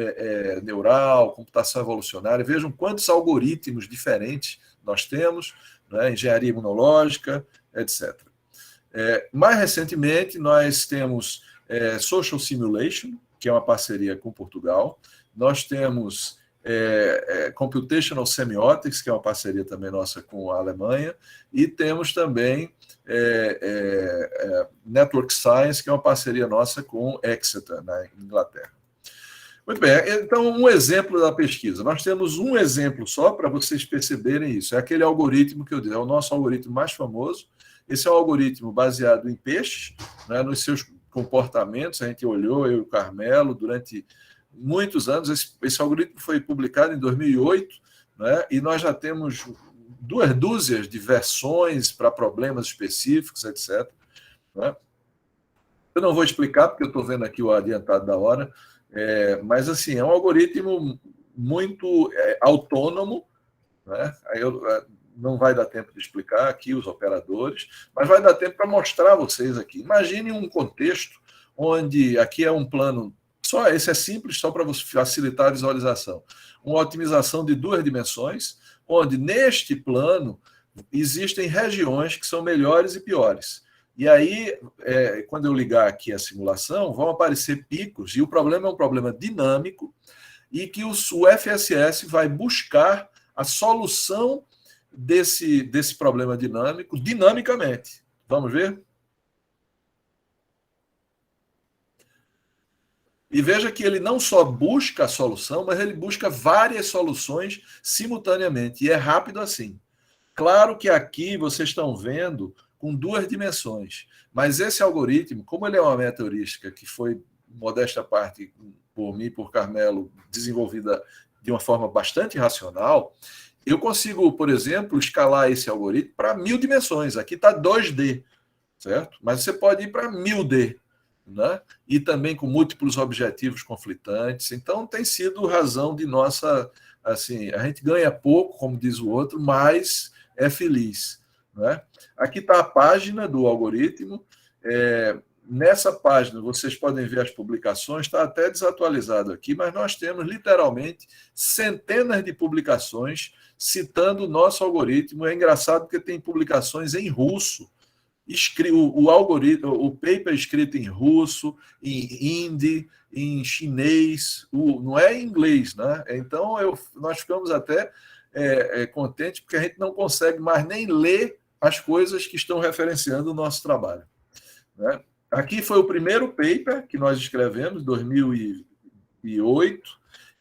neural, computação evolucionária. Vejam quantos algoritmos diferentes nós temos, né? Engenharia imunológica, etc. Mais recentemente, nós temos Social Simulation, que é uma parceria com Portugal. Nós temos Computational Semiotics, que é uma parceria também nossa com a Alemanha. E temos também Network Science, que é uma parceria nossa com Exeter, na Inglaterra. Muito bem, então um exemplo da pesquisa. Nós temos um exemplo só para vocês perceberem isso. É aquele algoritmo que eu disse, é o nosso algoritmo mais famoso. Esse é um algoritmo baseado em peixes, né, nos seus comportamentos. A gente olhou, eu e o Carmelo, durante muitos anos. Esse algoritmo foi publicado em 2008, né, e nós já temos 2 dúzias de versões para problemas específicos, etc. Né? Eu não vou explicar, porque eu estou vendo aqui o adiantado da hora, mas assim, é um algoritmo muito autônomo, né? Não vai dar tempo de explicar aqui os operadores, mas vai dar tempo para mostrar a vocês aqui. Imagine um contexto onde aqui é um plano, só esse é simples, só para facilitar a visualização. Uma otimização de 2 dimensões, onde neste plano existem regiões que são melhores e piores. E aí, quando eu ligar aqui a simulação, vão aparecer picos, e o problema é um problema dinâmico, e que o FSS vai buscar a solução desse problema dinâmico dinamicamente. Vamos ver? E veja que ele não só busca a solução, mas ele busca várias soluções simultaneamente, e é rápido assim. Claro que aqui vocês estão vendo com 2 dimensões, mas esse algoritmo, como ele é uma meta heurística que foi, modesta parte, por mim e por Carmelo, desenvolvida de uma forma bastante racional, eu consigo, por exemplo, escalar esse algoritmo para 1000 dimensões. Aqui está 2D, certo? Mas você pode ir para 1000D, né? E também com múltiplos objetivos conflitantes. Então, tem sido razão de nossa... Assim, a gente ganha pouco, como diz o outro, mas é feliz. Né? Aqui está a página do algoritmo. Nessa página, vocês podem ver as publicações, está até desatualizado aqui, mas nós temos, literalmente, centenas de publicações citando o nosso algoritmo. É engraçado porque tem publicações em russo, o algoritmo, o paper escrito em russo, em hindi, em chinês, não é em inglês, né? Então, nós ficamos até contentes, porque a gente não consegue mais nem ler as coisas que estão referenciando o nosso trabalho. Né? Aqui foi o primeiro paper que nós escrevemos, 2008,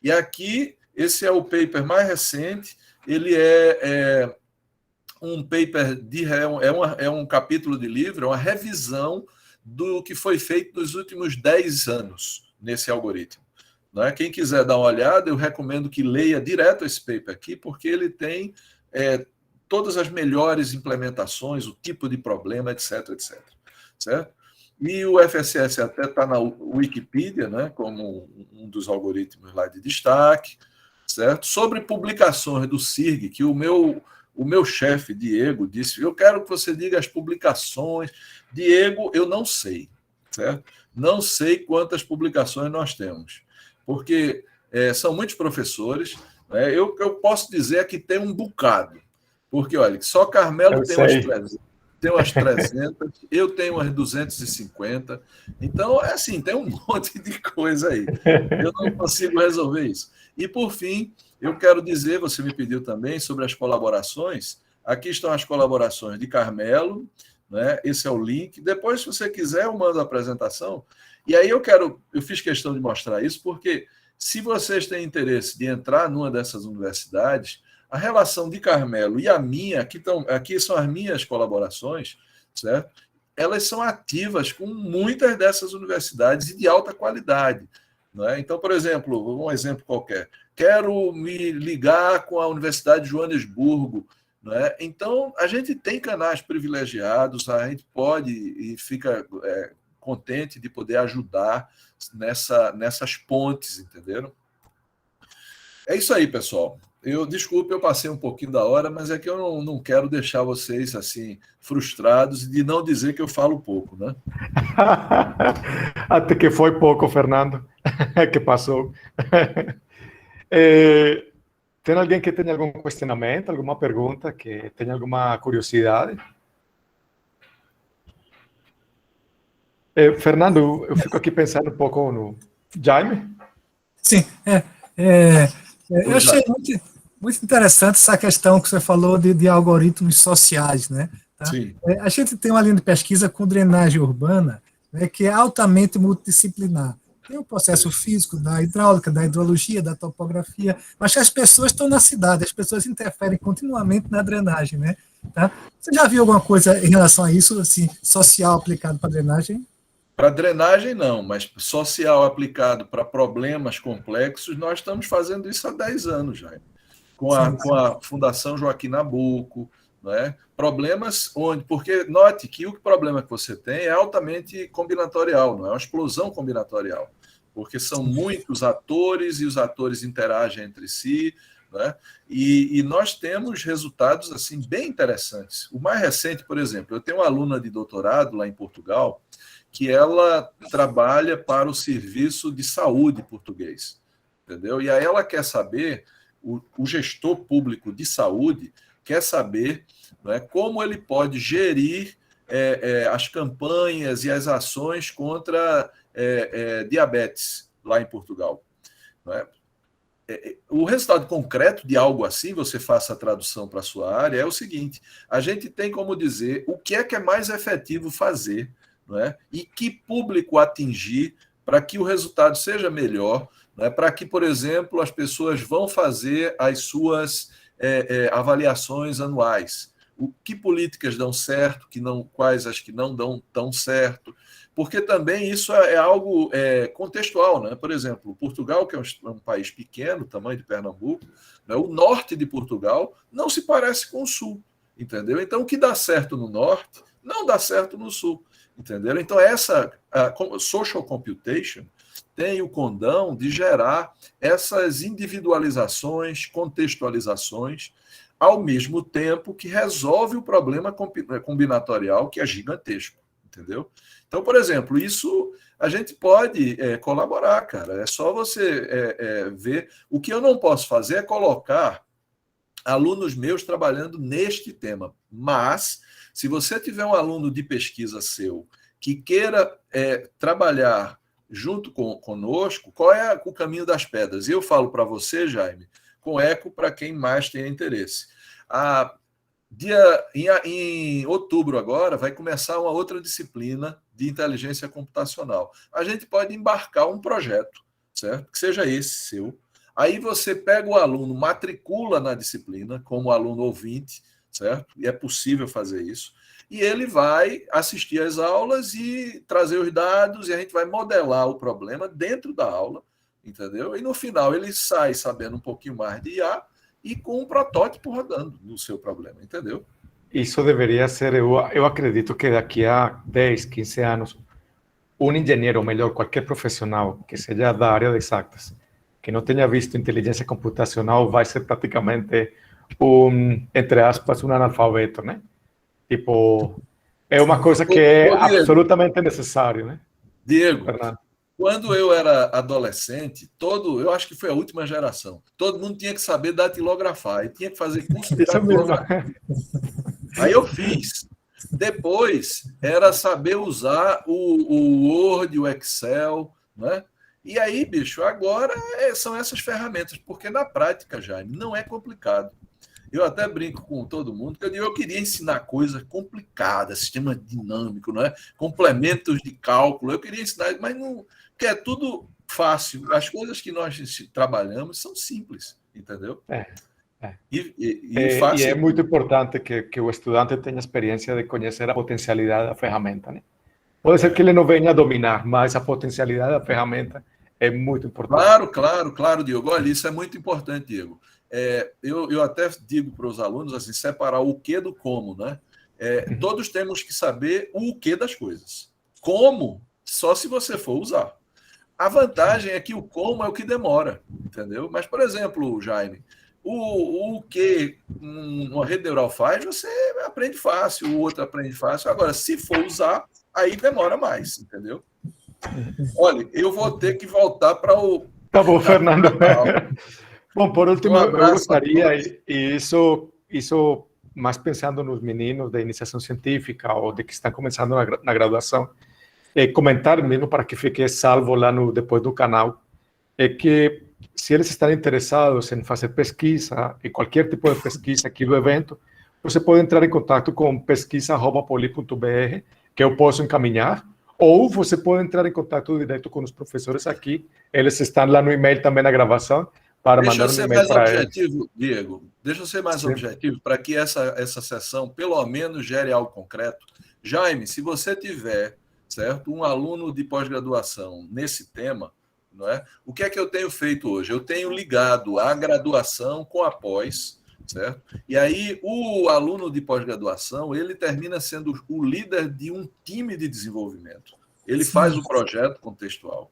e aqui, esse é o paper mais recente, ele é um paper, é um capítulo de livro, é uma revisão do que foi feito nos últimos 10 anos nesse algoritmo. Não é? Quem quiser dar uma olhada, eu recomendo que leia direto esse paper aqui, porque ele tem todas as melhores implementações, o tipo de problema, etc, etc. Certo? E o FSS até está na Wikipedia, né, como um dos algoritmos lá de destaque, certo? Sobre publicações do CIRG, que o meu chefe, Diego, disse, eu quero que você diga as publicações. Diego, eu não sei, certo? Não sei quantas publicações nós temos, porque são muitos professores, né? Eu posso dizer que tem um bocado, porque, olha, só Carmelo tem umas 300, eu tenho umas 250, então, assim, tem um monte de coisa aí. Eu não consigo resolver isso. E, por fim, eu quero dizer, você me pediu também sobre as colaborações. Aqui estão as colaborações de Carmelo, né? Esse é o link. Depois, se você quiser, eu mando a apresentação. E aí eu fiz questão de mostrar isso, porque se vocês têm interesse de entrar numa dessas universidades, a relação de Carmelo e a minha, aqui são as minhas colaborações, certo? Elas são ativas com muitas dessas universidades e de alta qualidade. Não é? Então, por exemplo, um exemplo qualquer, quero me ligar com a Universidade de Joanesburgo. Não é? Então, a gente tem canais privilegiados, a gente pode e fica contente de poder ajudar nessas pontes, entenderam? É isso aí, pessoal. Desculpe, eu passei um pouquinho da hora, mas é que eu não quero deixar vocês assim frustrados de não dizer que eu falo pouco, né? Até que foi pouco, Fernando, que passou. Tem alguém que tenha algum questionamento, alguma pergunta, que tenha alguma curiosidade? Fernando, eu fico aqui pensando um pouco no Jaime. Sim, eu achei muito interessante essa questão que você falou de algoritmos sociais, né? Tá? Sim. A gente tem uma linha de pesquisa com drenagem urbana, né, que é altamente multidisciplinar. Tem o processo físico, da hidráulica, da hidrologia, da topografia, mas as pessoas estão na cidade, as pessoas interferem continuamente na drenagem, né? Tá? Você já viu alguma coisa em relação a isso, assim, social aplicado para drenagem? Para drenagem, não, mas social aplicado para problemas complexos, nós estamos fazendo isso há 10 anos já. Com a Fundação Joaquim Nabuco, né? Problemas onde... Porque note que o problema que você tem é altamente combinatorial, não é uma explosão combinatorial, porque são muitos atores e os atores interagem entre si, né? E nós temos resultados assim bem interessantes. O mais recente, por exemplo, eu tenho uma aluna de doutorado lá em Portugal, que ela trabalha para o Serviço de Saúde português, entendeu? E aí ela quer saber, o gestor público de saúde quer saber, né, como ele pode gerir as campanhas e as ações contra diabetes lá em Portugal. Né? O resultado concreto de algo assim, você faça a tradução para a sua área, é o seguinte: a gente tem como dizer o que é mais efetivo fazer, não é? E que público atingir para que o resultado seja melhor, não é? Para que, por exemplo, as pessoas vão fazer as suas avaliações anuais. Que políticas dão certo, quais as que não dão tão certo, porque também isso é algo contextual, né? Por exemplo, Portugal, que é um país pequeno, tamanho de Pernambuco, né? O norte de Portugal não se parece com o sul, entendeu? Então, o que dá certo no norte não dá certo no sul. Entenderam? Então, essa social computation tem o condão de gerar essas individualizações, contextualizações, ao mesmo tempo que resolve o problema combinatorial, que é gigantesco. Entendeu? Então, por exemplo, isso a gente pode colaborar, cara. É só você ver. O que eu não posso fazer é colocar alunos meus trabalhando neste tema, mas se você tiver um aluno de pesquisa seu que queira trabalhar junto conosco, qual é o caminho das pedras? Eu falo para você, Jaime, com eco para quem mais tem interesse. Em outubro agora vai começar uma outra disciplina de inteligência computacional. A gente pode embarcar um projeto, certo? Que seja esse seu. Aí você pega o aluno, matricula na disciplina como aluno ouvinte, certo? E é possível fazer isso. E ele vai assistir às aulas e trazer os dados, e a gente vai modelar o problema dentro da aula, entendeu? E no final ele sai sabendo um pouquinho mais de IA e com um protótipo rodando no seu problema, entendeu? Isso deveria ser, eu acredito que daqui a 10, 15 anos, um engenheiro, ou melhor, qualquer profissional que seja da área de exatas, que não tenha visto inteligência computacional, vai ser praticamente entre aspas, um analfabeto, né? Tipo, é uma coisa que é absolutamente necessário, né? Diego, Fernando. quando eu era adolescente, eu acho que foi a última geração, todo mundo tinha que saber datilografar, e tinha que fazer curso de datilografia. Aí eu fiz. Depois era saber usar o Word, o Excel, né? E aí, bicho, agora são essas ferramentas, porque na prática, Jaime, não é complicado. Eu até brinco com todo mundo que eu queria ensinar coisas complicadas, sistema dinâmico, né? Complementos de cálculo. Eu queria ensinar, mas não, porque é tudo fácil. As coisas que nós trabalhamos são simples, entendeu? E E é fácil. muito importante que o estudante tenha experiência de conhecer a potencialidade da ferramenta, né? Pode ser que ele não venha a dominar, mas a potencialidade da ferramenta é muito importante. Claro, Diego. Olha, isso é muito importante, Diego. Eu até digo para os alunos assim, separar o que do como, né? Todos temos que saber o que das coisas. Como, só se você for usar. A vantagem é que o como é o que demora, entendeu? Mas, por exemplo, Jaime, o que uma rede neural faz, você aprende fácil, o outro aprende fácil. Agora, se for usar, aí demora mais, entendeu? Olha, eu vou ter que voltar para o... Tá bom, Fernando. Bom, por último, eu gostaria, e isso mais pensando nos meninos da iniciação científica ou de que estão começando na graduação, comentar mesmo para que fique salvo lá depois do canal, é que se eles estão interessados em fazer pesquisa, e qualquer tipo de pesquisa aqui do evento, você pode entrar em contato com pesquisa@poli.br, que eu posso encaminhar, ou você pode entrar em contato direto com os professores aqui, eles estão lá no e-mail também na gravação, para mandar um e-mail para eles. Deixa eu ser mais objetivo, Diego. Deixa eu ser mais objetivo para que essa sessão, pelo menos, gere algo concreto. Jaime, se você tiver, certo, um aluno de pós-graduação nesse tema, não é? O que é que eu tenho feito hoje? Eu tenho ligado a graduação com a pós, certo? E aí o aluno de pós-graduação, ele termina sendo o líder de um time de desenvolvimento. Ele faz o projeto conceitual.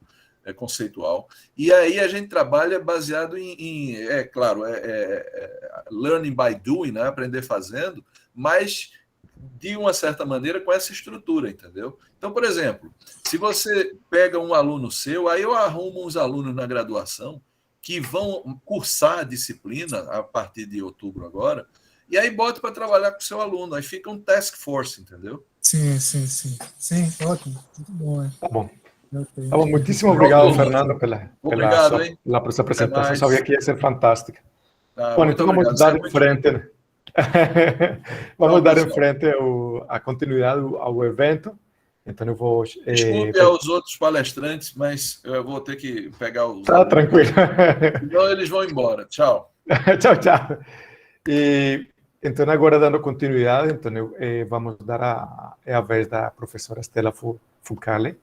E aí a gente trabalha baseado claro, learning by doing, né? Aprender fazendo, mas de uma certa maneira com essa estrutura, entendeu? Então, por exemplo, se você pega um aluno seu, aí eu arrumo uns alunos na graduação que vão cursar a disciplina a partir de outubro agora, e aí bota para trabalhar com o seu aluno, aí fica um task force, entendeu? Sim, ótimo, muito bom. Tá bom. Tá bom, muitíssimo obrigado, Fernando, pela sua apresentação. Sabia que ia ser fantástica. Bom, então vamos dar em frente, né? Vamos dar em frente a continuidade ao evento. Então eu vou... Desculpe aos outros palestrantes, mas eu vou ter que pegar os... Tá tranquilo. Então eles vão embora. Tchau. Tchau. E então, agora dando continuidade, então, vamos dar a vez da professora Estela Fucale,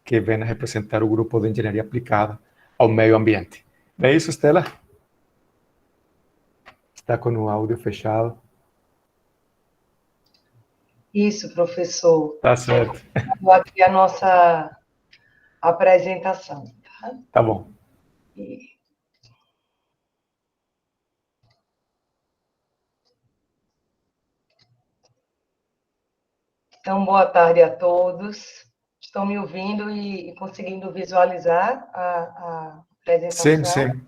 que vem a representar o grupo de engenharia aplicada ao meio ambiente. Não é isso, Estela? Está com o áudio fechado. Isso, professor. Tá certo. Vou aqui a nossa apresentação. Tá bom. Então, boa tarde a todos. Estão me ouvindo e conseguindo visualizar a apresentação? Sim,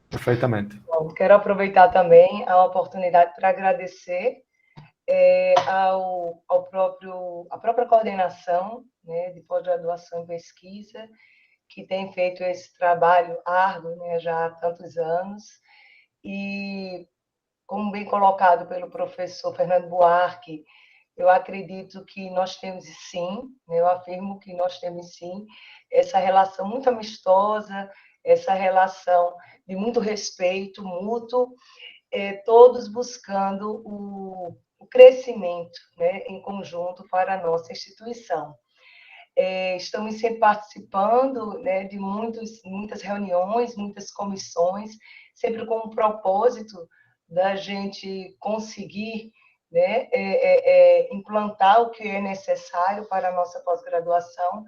perfeitamente. Bom, quero aproveitar também a oportunidade para agradecer a própria coordenação, né, de pós-graduação e pesquisa, que tem feito esse trabalho árduo, né, já há tantos anos, e, como bem colocado pelo professor Fernando Buarque, eu acredito que nós temos sim, eu afirmo que nós temos sim, essa relação muito amistosa, essa relação de muito respeito mútuo, todos buscando o crescimento, né, em conjunto para a nossa instituição. Estamos sempre participando, né, de muitas reuniões, muitas comissões, sempre com o propósito da gente conseguir, né, implantar o que é necessário para a nossa pós-graduação,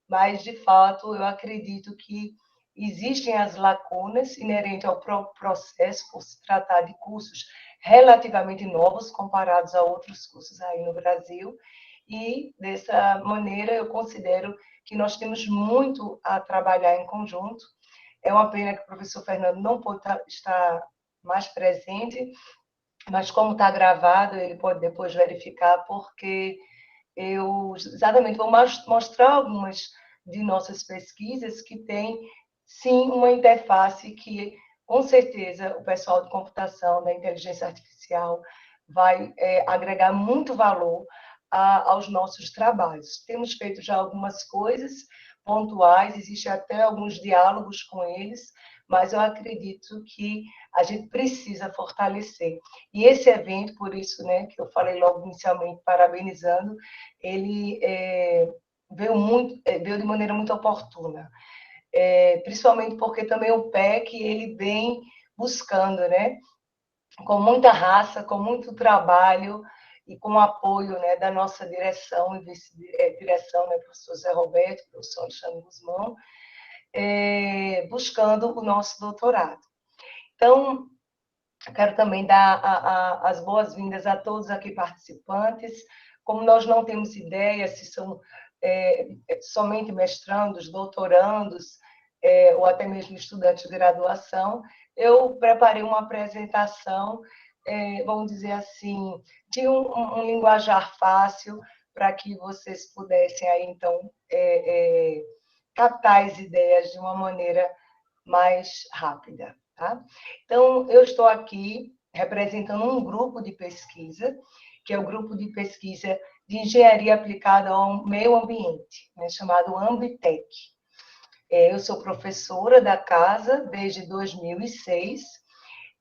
mas, de fato, eu acredito que existem as lacunas inerentes ao próprio processo, por se tratar de cursos relativamente novos comparados a outros cursos aí no Brasil, e, dessa maneira, eu considero que nós temos muito a trabalhar em conjunto. É uma pena que o professor Fernando não pode estar mais presente, mas como está gravado, ele pode depois verificar, porque eu exatamente vou mostrar algumas de nossas pesquisas que têm, sim, uma interface que, com certeza, o pessoal de computação, da inteligência artificial, vai agregar muito valor aos nossos trabalhos. Temos feito já algumas coisas pontuais, existem até alguns diálogos com eles, mas eu acredito que a gente precisa fortalecer. E esse evento, por isso, né, que eu falei logo inicialmente, parabenizando, ele veio de maneira muito oportuna, principalmente porque também o PEC ele vem buscando, né, com muita raça, com muito trabalho e com o apoio, né, da nossa direção e vice-direção, né, professor Zé Roberto, professor Alexandre Guzmão, buscando o nosso doutorado. Então, quero também dar as boas-vindas a todos aqui participantes. Como nós não temos ideia se são somente mestrandos, doutorandos, ou até mesmo estudantes de graduação, eu preparei uma apresentação, vamos dizer assim, de um linguajar fácil, para que vocês pudessem aí, então, captar as ideias de uma maneira mais rápida. Tá? Então, eu estou aqui representando um grupo de pesquisa, que é o grupo de pesquisa de engenharia aplicada ao meio ambiente, né, chamado Ambitec. Eu sou professora da casa desde 2006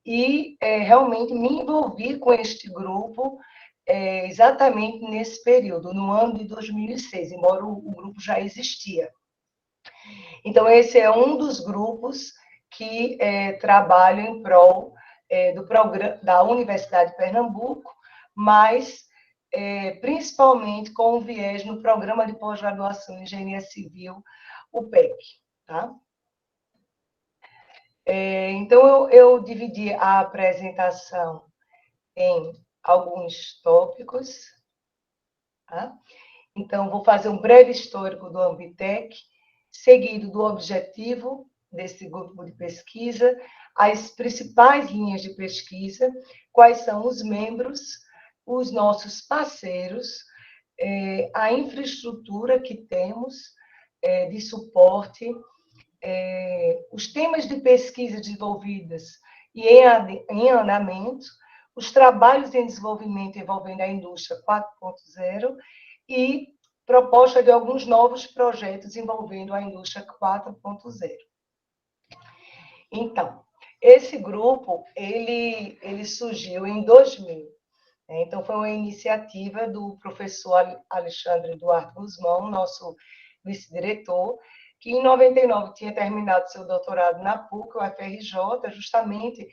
e realmente me envolvi com este grupo exatamente nesse período, no ano de 2006, embora o grupo já existia. Então, esse é um dos grupos que trabalham em prol do programa da Universidade de Pernambuco, mas principalmente com o viés no Programa de Pós-Graduação em Engenharia Civil, o PEC. Tá? Então, eu dividi a apresentação em alguns tópicos. Tá? Então, vou fazer um breve histórico do Ambitec, seguido do objetivo desse grupo de pesquisa, as principais linhas de pesquisa, quais são os membros, os nossos parceiros, a infraestrutura que temos de suporte, os temas de pesquisa desenvolvidas e em andamento, os trabalhos em desenvolvimento envolvendo a indústria 4.0 e proposta de alguns novos projetos envolvendo a indústria 4.0. Então, esse grupo, ele surgiu em 2000. Então, foi uma iniciativa do professor Alexandre Duarte Guzmão, nosso vice-diretor, que em 99 tinha terminado seu doutorado na PUC, o UFRJ, justamente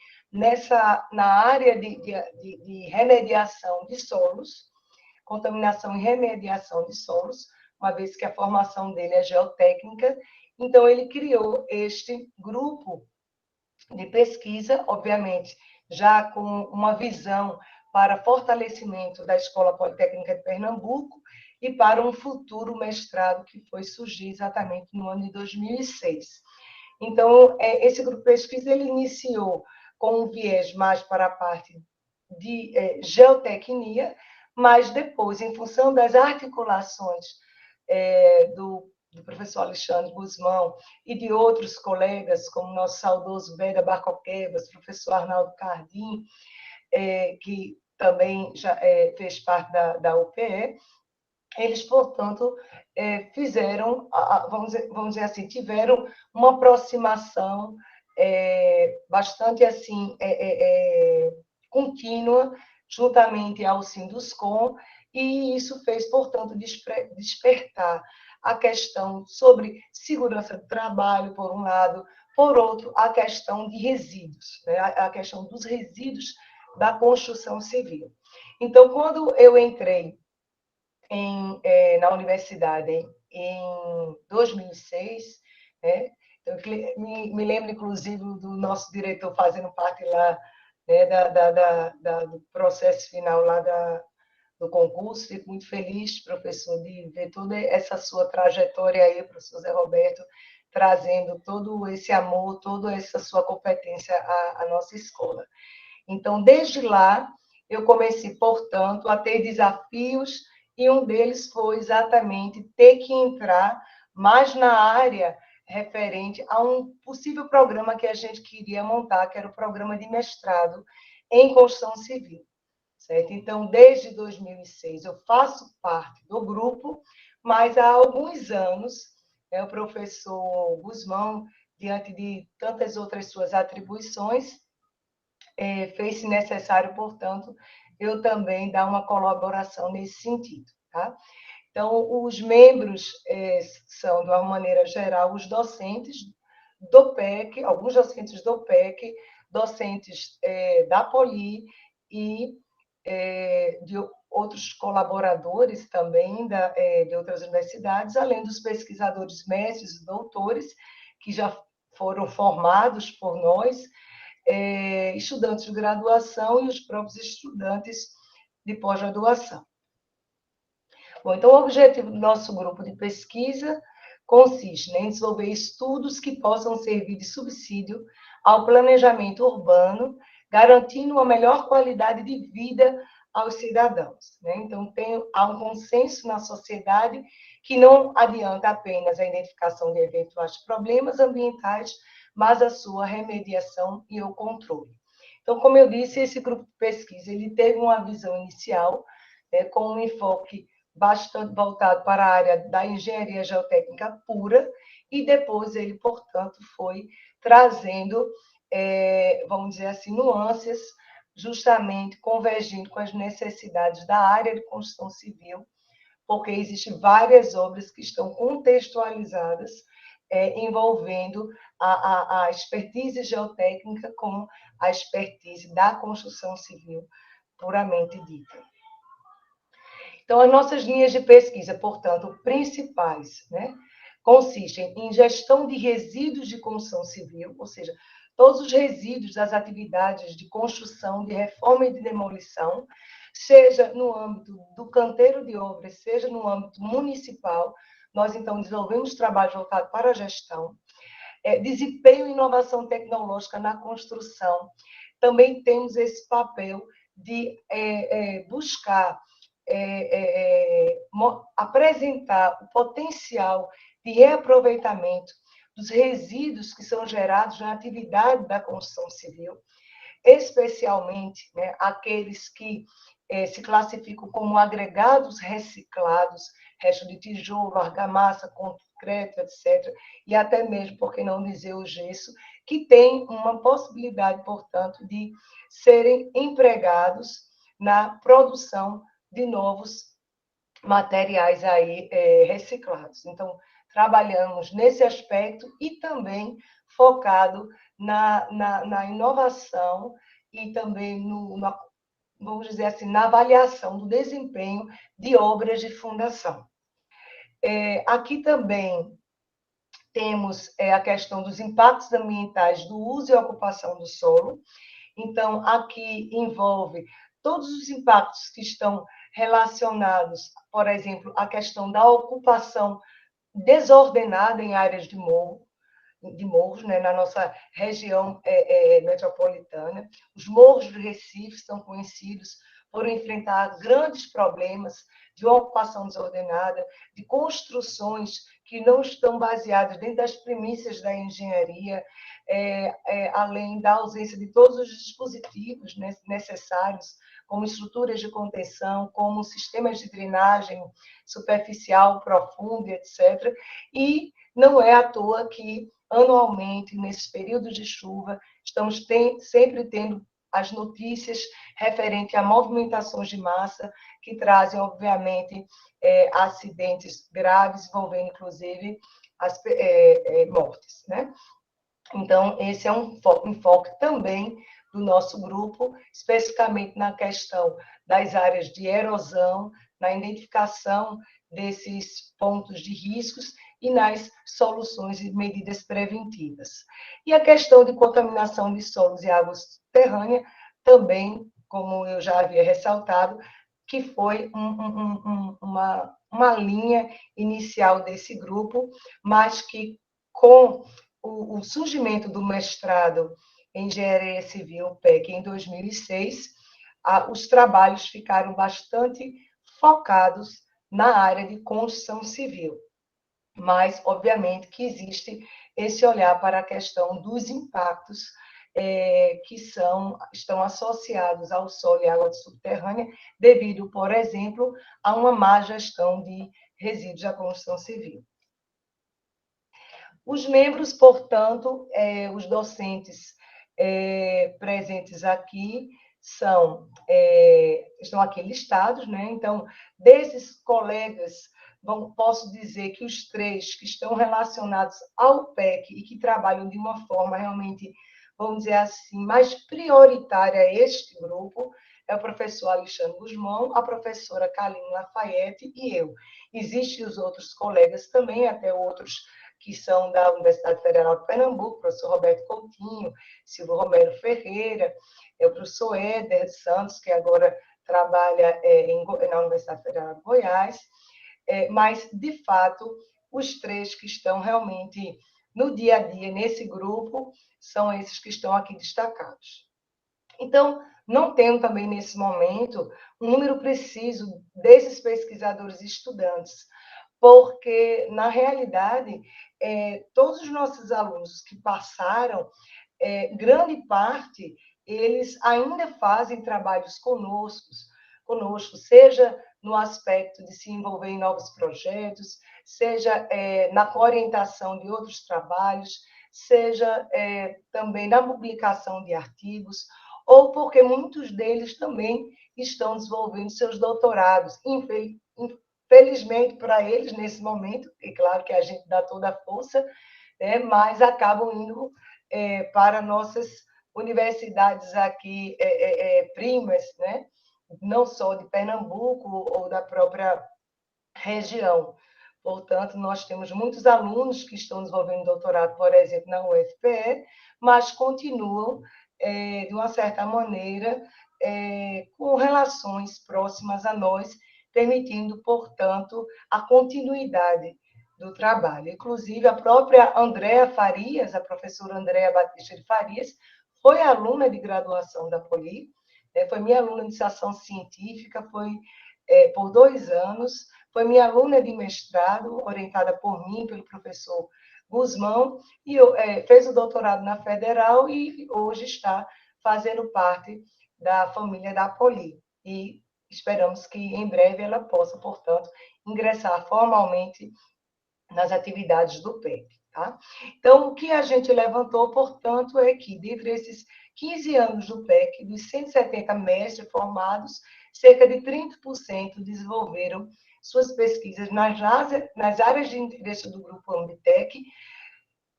na área de remediação de solos, contaminação e remediação de solos, uma vez que a formação dele é geotécnica. Então, ele criou este grupo de pesquisa, obviamente, já com uma visão para fortalecimento da Escola Politécnica de Pernambuco e para um futuro mestrado que foi surgir exatamente no ano de 2006. Então, esse grupo de pesquisa ele iniciou com um viés mais para a parte de geotecnia, mas depois, em função das articulações do professor Alexandre Guzmão e de outros colegas, como o nosso saudoso Beda Barcoquebas, professor Arnaldo Cardim, que também já fez parte da UPE, eles, portanto, fizeram, vamos dizer assim, tiveram uma aproximação bastante assim, contínua, juntamente ao Sinduscom, e isso fez, portanto, despertar a questão sobre segurança do trabalho, por um lado, por outro, a questão de resíduos, né? A questão dos resíduos da construção civil. Então, quando eu entrei na universidade em 2006, né, eu me lembro, inclusive, do nosso diretor fazendo parte lá, né, do processo final lá do concurso. Fico muito feliz, professor, de ver toda essa sua trajetória aí, professor Zé Roberto, trazendo todo esse amor, toda essa sua competência à nossa escola. Então, desde lá, eu comecei, portanto, a ter desafios, e um deles foi exatamente ter que entrar mais na área referente a um possível programa que a gente queria montar, que era o programa de mestrado em construção civil. Certo? Então, desde 2006, eu faço parte do grupo, mas há alguns anos, o professor Guzmão, diante de tantas outras suas atribuições, fez-se necessário, portanto, eu também dar uma colaboração nesse sentido. Tá? Então, os membros são, de uma maneira geral, os docentes do PEC, alguns docentes do PEC, docentes da Poli e de outros colaboradores também de outras universidades, além dos pesquisadores mestres e doutores, que já foram formados por nós, estudantes de graduação e os próprios estudantes de pós-graduação. Bom, então, o objetivo do nosso grupo de pesquisa consiste em desenvolver estudos que possam servir de subsídio ao planejamento urbano, garantindo uma melhor qualidade de vida aos cidadãos. Né? Então, há um consenso na sociedade que não adianta apenas a identificação de eventuais problemas ambientais, mas a sua remediação e o controle. Então, como eu disse, esse grupo de pesquisa ele teve uma visão inicial, com um enfoque bastante voltado para a área da engenharia geotécnica pura, e depois ele, portanto, foi trazendo, vamos dizer assim, nuances, justamente convergindo com as necessidades da área de construção civil, porque existem várias obras que estão contextualizadas, envolvendo a expertise geotécnica com a expertise da construção civil puramente dita. Então, as nossas linhas de pesquisa, portanto, principais, né, consistem em gestão de resíduos de construção civil, ou seja, todos os resíduos das atividades de construção, de reforma e de demolição, seja no âmbito do canteiro de obras, seja no âmbito municipal. Nós, então, desenvolvemos trabalho voltado para a gestão, desempenho e inovação tecnológica na construção. Também temos esse papel de buscar apresentar o potencial de reaproveitamento dos resíduos que são gerados na atividade da construção civil, especialmente, né, aqueles que se classificam como agregados reciclados, resto de tijolo, argamassa, concreto, etc., e até mesmo, por que não dizer, o gesso, que tem uma possibilidade, portanto, de serem empregados na produção de novos materiais aí reciclados. Então, trabalhamos nesse aspecto e também focado na inovação e também vamos dizer assim, na avaliação do desempenho de obras de fundação. Aqui também temos a questão dos impactos ambientais do uso e ocupação do solo. Então, aqui envolve todos os impactos que estão relacionados, por exemplo, à questão da ocupação desordenada em áreas de morros, né, na nossa região metropolitana. Os morros do Recife são conhecidos por enfrentar grandes problemas de ocupação desordenada, de construções que não estão baseadas dentro das premissas da engenharia, além da ausência de todos os dispositivos necessários, como estruturas de contenção, como sistemas de drenagem superficial, profunda, etc. E não é à toa que, anualmente, nesses períodos de chuva, estamos sempre tendo as notícias referentes a movimentações de massa que trazem, obviamente, acidentes graves, envolvendo, inclusive, as mortes, né? Então, esse é um enfoque também do nosso grupo, especificamente na questão das áreas de erosão, na identificação desses pontos de riscos e nas soluções e medidas preventivas. E a questão de contaminação de solos e águas subterrâneas, também, como eu já havia ressaltado, que foi uma linha inicial desse grupo, mas que, com o surgimento do mestrado em Engenharia Civil, PEC, em 2006, os trabalhos ficaram bastante focados na área de construção civil. Mas, obviamente, que existe esse olhar para a questão dos impactos que estão associados ao solo e água subterrânea, devido, por exemplo, a uma má gestão de resíduos da construção civil. Os membros, portanto, os docentes presentes aqui estão aqui listados, né? Então, desses colegas, posso dizer que os 3 que estão relacionados ao PEC e que trabalham de uma forma realmente, vamos dizer assim, mais prioritária a este grupo, é o professor Alexandre Guzmão, a professora Kaline Lafayette e eu. Existem os outros colegas também, até outros que são da Universidade Federal de Pernambuco, o professor Roberto Coutinho, Silvio Romero Ferreira, o professor Éder Santos, que agora trabalha na Universidade Federal de Goiás, mas, de fato, os 3 que estão realmente no dia a dia nesse grupo são esses que estão aqui destacados. Então, não tenho também, nesse momento, um número preciso desses pesquisadores e estudantes, porque, na realidade, todos os nossos alunos que passaram, grande parte, eles ainda fazem trabalhos conosco, seja no aspecto de se envolver em novos projetos, seja na orientação de outros trabalhos, seja também na publicação de artigos, ou porque muitos deles também estão desenvolvendo seus doutorados. Felizmente para eles, nesse momento, é claro que a gente dá toda a força, né, mas acabam indo para nossas universidades aqui primas, né, não só de Pernambuco ou da própria região. Portanto, nós temos muitos alunos que estão desenvolvendo doutorado, por exemplo, na UFPE, mas continuam, de uma certa maneira, com relações próximas a nós, permitindo, portanto, a continuidade do trabalho. Inclusive, a própria Andréa Farias, a professora Andréa Batista de Farias, foi aluna de graduação da Poli, foi minha aluna de iniciação científica, foi por 2 anos, foi minha aluna de mestrado, orientada por mim, pelo professor Guzmão, e fez o doutorado na Federal e hoje está fazendo parte da família da Poli. E esperamos que em breve ela possa, portanto, ingressar formalmente nas atividades do PEC. Tá? Então, o que a gente levantou, portanto, é que, dentre esses 15 anos do PEC, dos 170 mestres formados, cerca de 30% desenvolveram suas pesquisas nas áreas de interesse do Grupo Ambitec,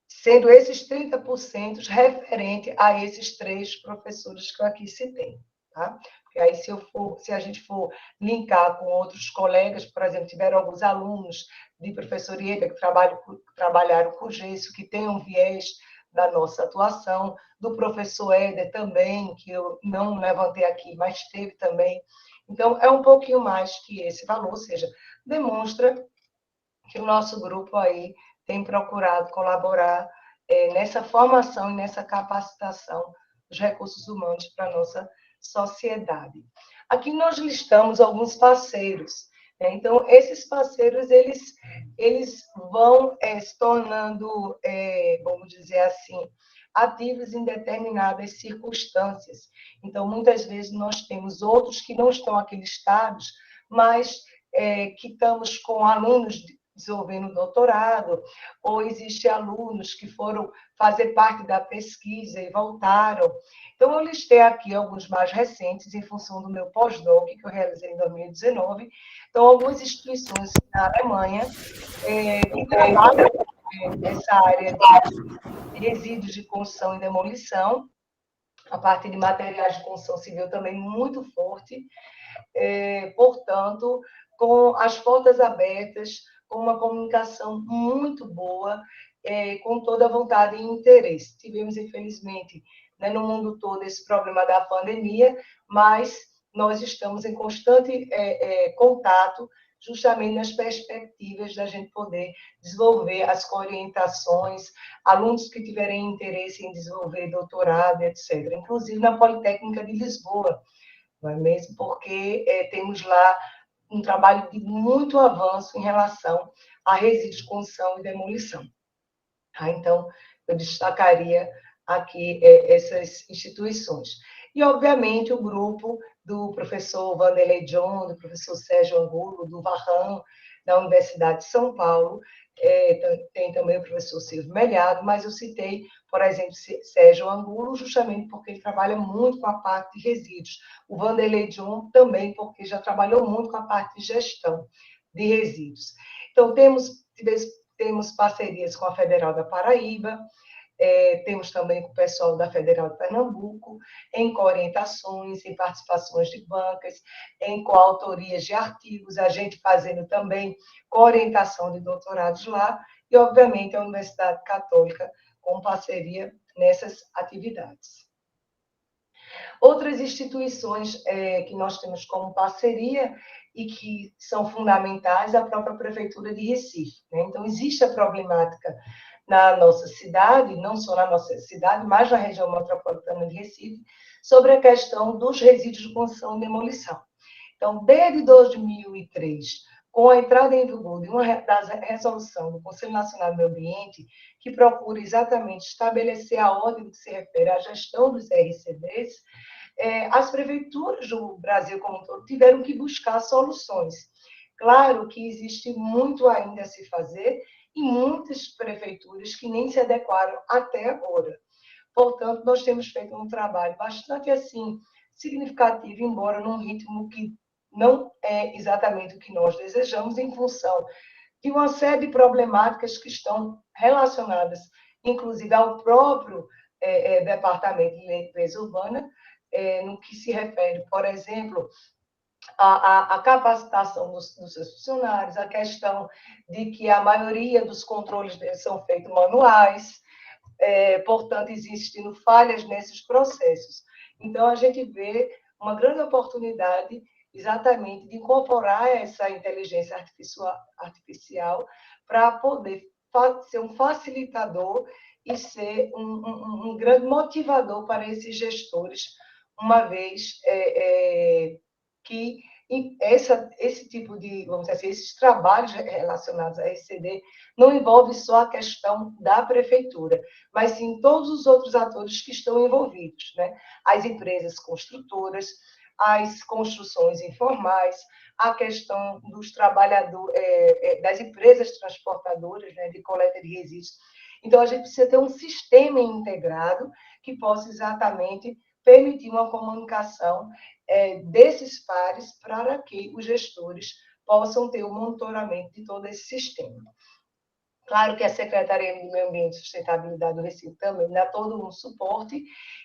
sendo esses 30% referente a esses 3 professores que eu aqui citei. Tá? Porque aí, se a gente for linkar com outros colegas, por exemplo, tiveram alguns alunos de professor Ieda que trabalharam com gesso, que tem um viés da nossa atuação, do professor Éder também, que eu não levantei aqui, mas teve também. Então, é um pouquinho mais que esse valor, ou seja, demonstra que o nosso grupo aí tem procurado colaborar nessa formação e nessa capacitação dos recursos humanos para a nossa sociedade. Aqui nós listamos alguns parceiros. Né? Então, esses parceiros, eles vão se tornando, vamos dizer assim, ativos em determinadas circunstâncias. Então, muitas vezes, nós temos outros que não estão aqui listados, mas que estamos com alunos desenvolvendo doutorado, ou existem alunos que foram fazer parte da pesquisa e voltaram. Então, eu listei aqui alguns mais recentes, em função do meu pós-doc, que eu realizei em 2019. Então, algumas instituições na Alemanha que trabalham essa área de resíduos de construção e demolição, a parte de materiais de construção civil também muito forte, portanto, com as portas abertas, com uma comunicação muito boa, com toda a vontade e interesse. Tivemos, infelizmente, né, no mundo todo esse problema da pandemia, mas nós estamos em constante contato, justamente nas perspectivas da gente poder desenvolver as orientações, alunos que tiverem interesse em desenvolver doutorado, etc. Inclusive na Politécnica de Lisboa, não é mesmo? Porque temos lá um trabalho de muito avanço em relação a resíduos de construção e demolição. Então, eu destacaria aqui essas instituições. E, obviamente, o grupo do professor Vanderlei John, do professor Sérgio Angulo, do Varran, da Universidade de São Paulo, tem também o professor Silvio Melhado, mas eu citei, por exemplo, Sérgio Angulo, justamente porque ele trabalha muito com a parte de resíduos. O Vanderlei John também, porque já trabalhou muito com a parte de gestão de resíduos. Então, temos parcerias com a Federal da Paraíba, temos também com o pessoal da Federal de Pernambuco, em coorientações, em participações de bancas, em coautorias de artigos, a gente fazendo também coorientação de doutorados lá, e, obviamente, a Universidade Católica com parceria nessas atividades. Outras instituições que nós temos como parceria e que são fundamentais, a própria Prefeitura de Recife, né? Então, existe a problemática na nossa cidade, não só na nossa cidade, mas na região metropolitana de Recife, sobre a questão dos resíduos de construção e demolição. Então, desde 2003, com a entrada em vigor de uma resolução do Conselho Nacional do Meio Ambiente, que procura exatamente estabelecer a ordem que se refere à gestão dos RCDs, as prefeituras do Brasil como um todo tiveram que buscar soluções. Claro que existe muito ainda a se fazer, e muitas prefeituras que nem se adequaram até agora. Portanto, nós temos feito um trabalho bastante assim significativo, embora num ritmo que não é exatamente o que nós desejamos, em função de uma série de problemáticas que estão relacionadas, inclusive, ao próprio Departamento de Limpeza Urbana, no que se refere, por exemplo, a capacitação dos seus funcionários, a questão de que a maioria dos controles deles são feitos manuais, portanto, existindo falhas nesses processos. Então, a gente vê uma grande oportunidade exatamente de incorporar essa inteligência artificial para poder ser um facilitador e ser um grande motivador para esses gestores, uma vez que esse tipo de, vamos dizer assim, esses trabalhos relacionados à RCD não envolve só a questão da prefeitura, mas sim todos os outros atores que estão envolvidos, né? As empresas construtoras, as construções informais, a questão dos trabalhadores, das empresas transportadoras, né, de coleta de resíduos. Então, a gente precisa ter um sistema integrado que possa exatamente permitir uma comunicação desses pares para que os gestores possam ter o monitoramento de todo esse sistema. Claro que a Secretaria do Meio Ambiente e Sustentabilidade do Recife também dá todo um suporte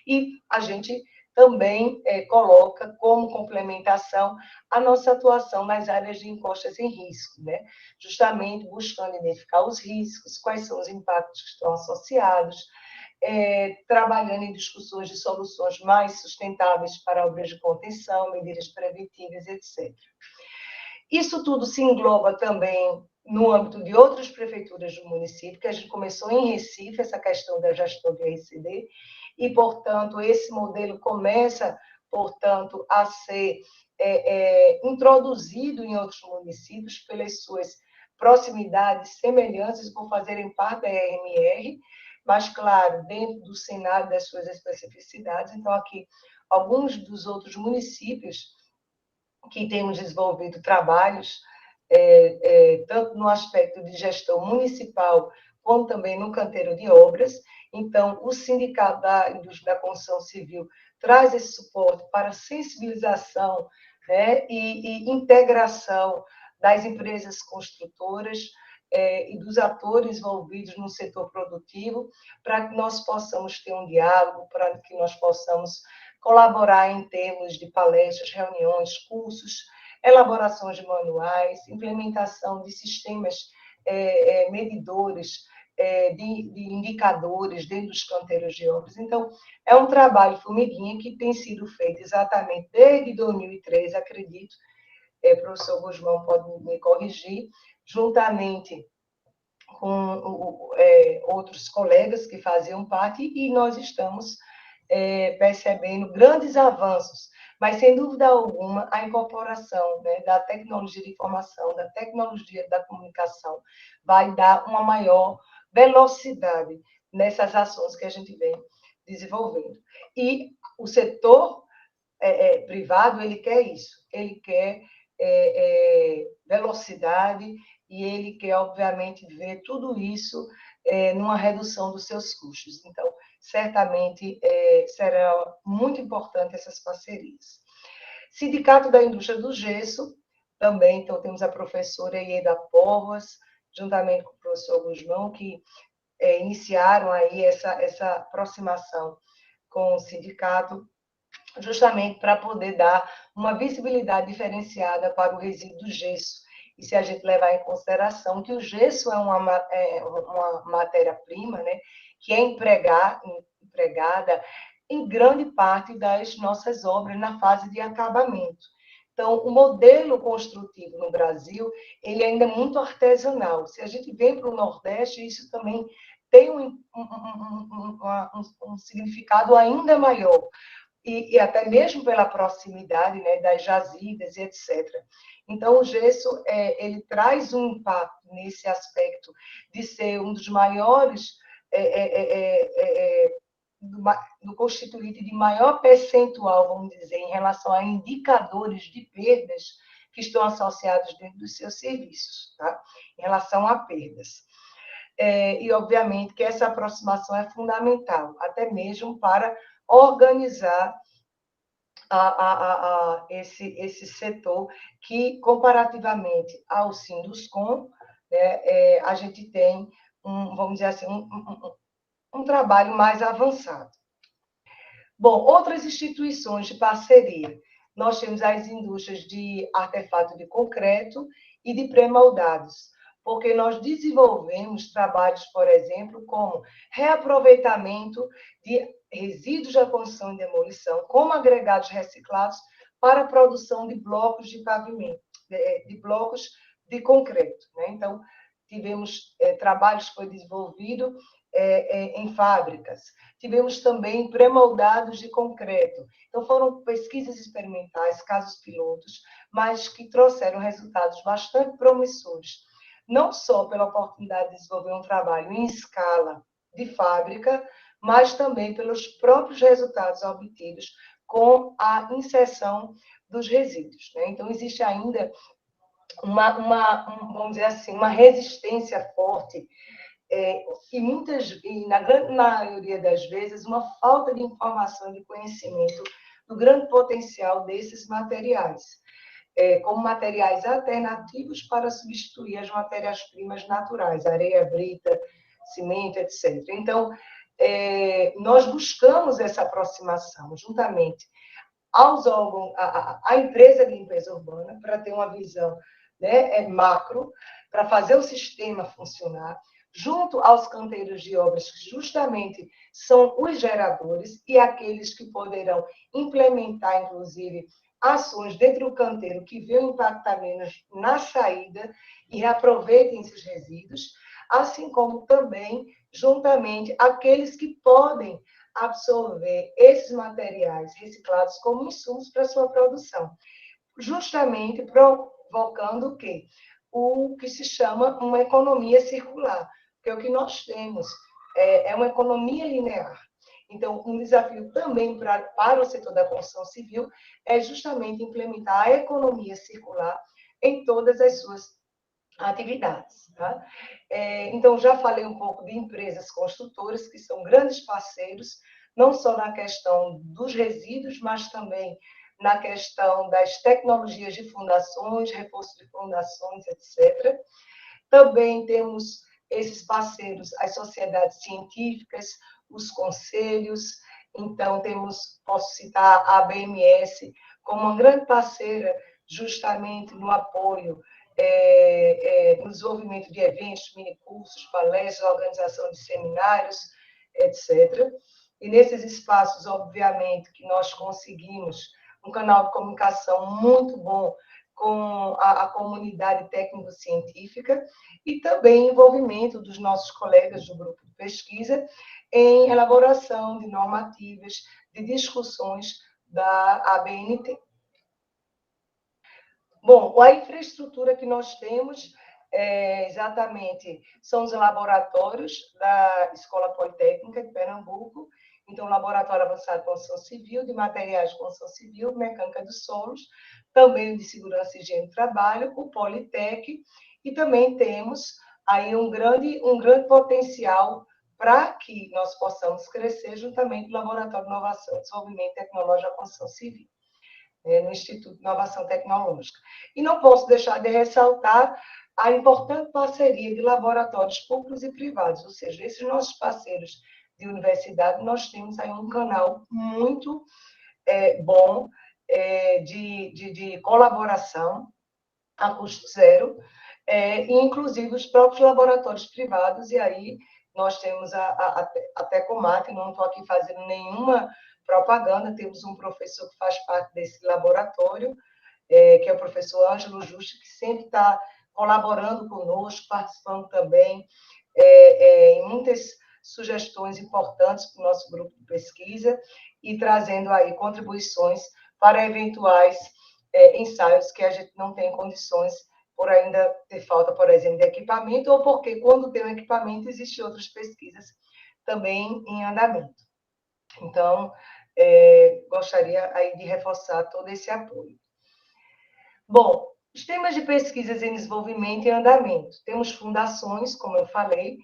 e a gente também coloca como complementação a nossa atuação nas áreas de encostas em risco, né? Justamente buscando identificar os riscos, quais são os impactos que estão associados, trabalhando em discussões de soluções mais sustentáveis para obras de contenção, medidas preventivas, etc. Isso tudo se engloba também no âmbito de outras prefeituras do município, que a gente começou em Recife, essa questão da gestão de RCD, e, portanto, esse modelo começa, portanto, a ser introduzido em outros municípios pelas suas proximidades, semelhanças, por fazerem parte da RMR, mas, claro, dentro do cenário das suas especificidades. Então, aqui, alguns dos outros municípios que temos desenvolvido trabalhos tanto no aspecto de gestão municipal, como também no canteiro de obras. Então, o Sindicato da Indústria da Construção Civil traz esse suporte para sensibilização, né, e integração das empresas construtoras e dos atores envolvidos no setor produtivo, para que nós possamos ter um diálogo, para que nós possamos colaborar em termos de palestras, reuniões, cursos, elaborações de manuais, implementação de sistemas medidores, de indicadores dentro dos canteiros de obras. Então, é um trabalho formiguinha que tem sido feito exatamente desde 2013, acredito, o professor Guzmão pode me corrigir, juntamente com outros colegas que faziam parte, e nós estamos percebendo grandes avanços, mas, sem dúvida alguma, a incorporação, né, da tecnologia de informação, da tecnologia da comunicação, vai dar uma maior velocidade nessas ações que a gente vem desenvolvendo. E o setor privado, ele quer isso, ele quer velocidade, e ele quer, obviamente, ver tudo isso numa redução dos seus custos. Então, certamente, será muito importante essas parcerias. Sindicato da Indústria do Gesso, também, então, temos a professora Ieda Porras, juntamente com o professor Guzmão, que iniciaram aí essa aproximação com o sindicato, justamente para poder dar uma visibilidade diferenciada para o resíduo do gesso. E se a gente levar em consideração que o gesso é uma matéria-prima, né, que é empregada em grande parte das nossas obras na fase de acabamento. Então, o modelo construtivo no Brasil, ele ainda é muito artesanal. Se a gente vem para o Nordeste, isso também tem um significado ainda maior. E até mesmo pela proximidade, né, das jazidas e etc. Então, o gesso ele traz um impacto nesse aspecto de ser um dos maiores, do constituinte de maior percentual, vamos dizer, em relação a indicadores de perdas que estão associados dentro dos seus serviços, tá? Em relação a perdas. E, obviamente, que essa aproximação é fundamental, até mesmo para organizar esse setor que, comparativamente ao Sinduscom, né, a gente tem, vamos dizer assim, um trabalho mais avançado. Bom, outras instituições de parceria. Nós temos as indústrias de artefato de concreto e de pré-moldados, porque nós desenvolvemos trabalhos, por exemplo, como reaproveitamento de resíduos da construção e demolição, como agregados reciclados para a produção de blocos de pavimento, de blocos de concreto, né? Então, tivemos trabalhos que foi desenvolvido em fábricas. Tivemos também pré-moldados de concreto. Então, foram pesquisas experimentais, casos pilotos, mas que trouxeram resultados bastante promissores, não só pela oportunidade de desenvolver um trabalho em escala de fábrica, mas também pelos próprios resultados obtidos com a inserção dos resíduos, né? Então, existe ainda vamos dizer assim, uma resistência forte e na grande maioria das vezes, uma falta de informação e de conhecimento do grande potencial desses materiais, como materiais alternativos para substituir as matérias-primas naturais, areia, brita, cimento, etc. Então, nós buscamos essa aproximação juntamente aos órgãos, à empresa de limpeza urbana, para ter uma visão, né, macro, para fazer o sistema funcionar, junto aos canteiros de obras, que justamente são os geradores e aqueles que poderão implementar, inclusive, ações dentro do canteiro que venham impactar menos na saída e reaproveitem esses resíduos, assim como também, juntamente, aqueles que podem absorver esses materiais reciclados como insumos para a sua produção, justamente provocando o quê? O que se chama uma economia circular, que é o que nós temos, é uma economia linear. Então, um desafio também para o setor da construção civil é justamente implementar a economia circular em todas as suas atividades. Tá? Então, já falei um pouco de empresas construtoras, que são grandes parceiros, não só na questão dos resíduos, mas também na questão das tecnologias de fundações, reforço de fundações, etc. Também temos esses parceiros, as sociedades científicas, os conselhos. Então, posso citar a BMS como uma grande parceira justamente no apoio, no desenvolvimento de eventos, minicursos, palestras, organização de seminários, etc. E nesses espaços, obviamente, que nós conseguimos um canal de comunicação muito bom com a comunidade técnico-científica e também envolvimento dos nossos colegas do grupo de pesquisa em elaboração de normativas, de discussões da ABNT. Bom, a infraestrutura que nós temos exatamente são os laboratórios da Escola Politécnica de Pernambuco. Então, Laboratório Avançado de Construção Civil, de Materiais de Construção Civil, Mecânica dos Solos, também de Segurança e Higiene do Trabalho, o Politec, e também temos aí um grande potencial para que nós possamos crescer juntamente com o Laboratório de Inovação e Desenvolvimento Tecnológico da Construção Civil, no Instituto de Inovação Tecnológica. E não posso deixar de ressaltar a importante parceria de laboratórios públicos e privados, ou seja, esses nossos parceiros de universidade, nós temos aí um canal muito bom de colaboração a custo zero, e inclusive os próprios laboratórios privados, e aí nós temos a Tecomat, não estou aqui fazendo nenhuma propaganda, temos um professor que faz parte desse laboratório, que é o professor Ângelo Justo, que sempre está colaborando conosco, participando também em muitas sugestões importantes para o nosso grupo de pesquisa e trazendo aí contribuições para eventuais ensaios que a gente não tem condições por ainda ter falta, por exemplo, de equipamento, ou porque quando tem um equipamento existem outras pesquisas também em andamento. Então, gostaria aí de reforçar todo esse apoio. Bom, os temas de pesquisas em desenvolvimento e andamento. Temos fundações, como eu falei,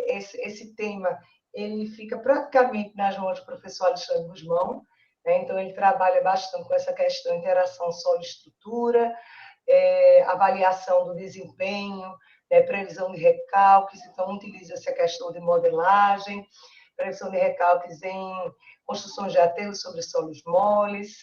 esse tema ele fica praticamente nas mãos do professor Alexandre Guzmão, né? Então, ele trabalha bastante com essa questão de interação solo-estrutura, avaliação do desempenho, previsão de recalques, então utiliza-se a questão de modelagem, previsão de recalques em construções de aterros sobre solos moles,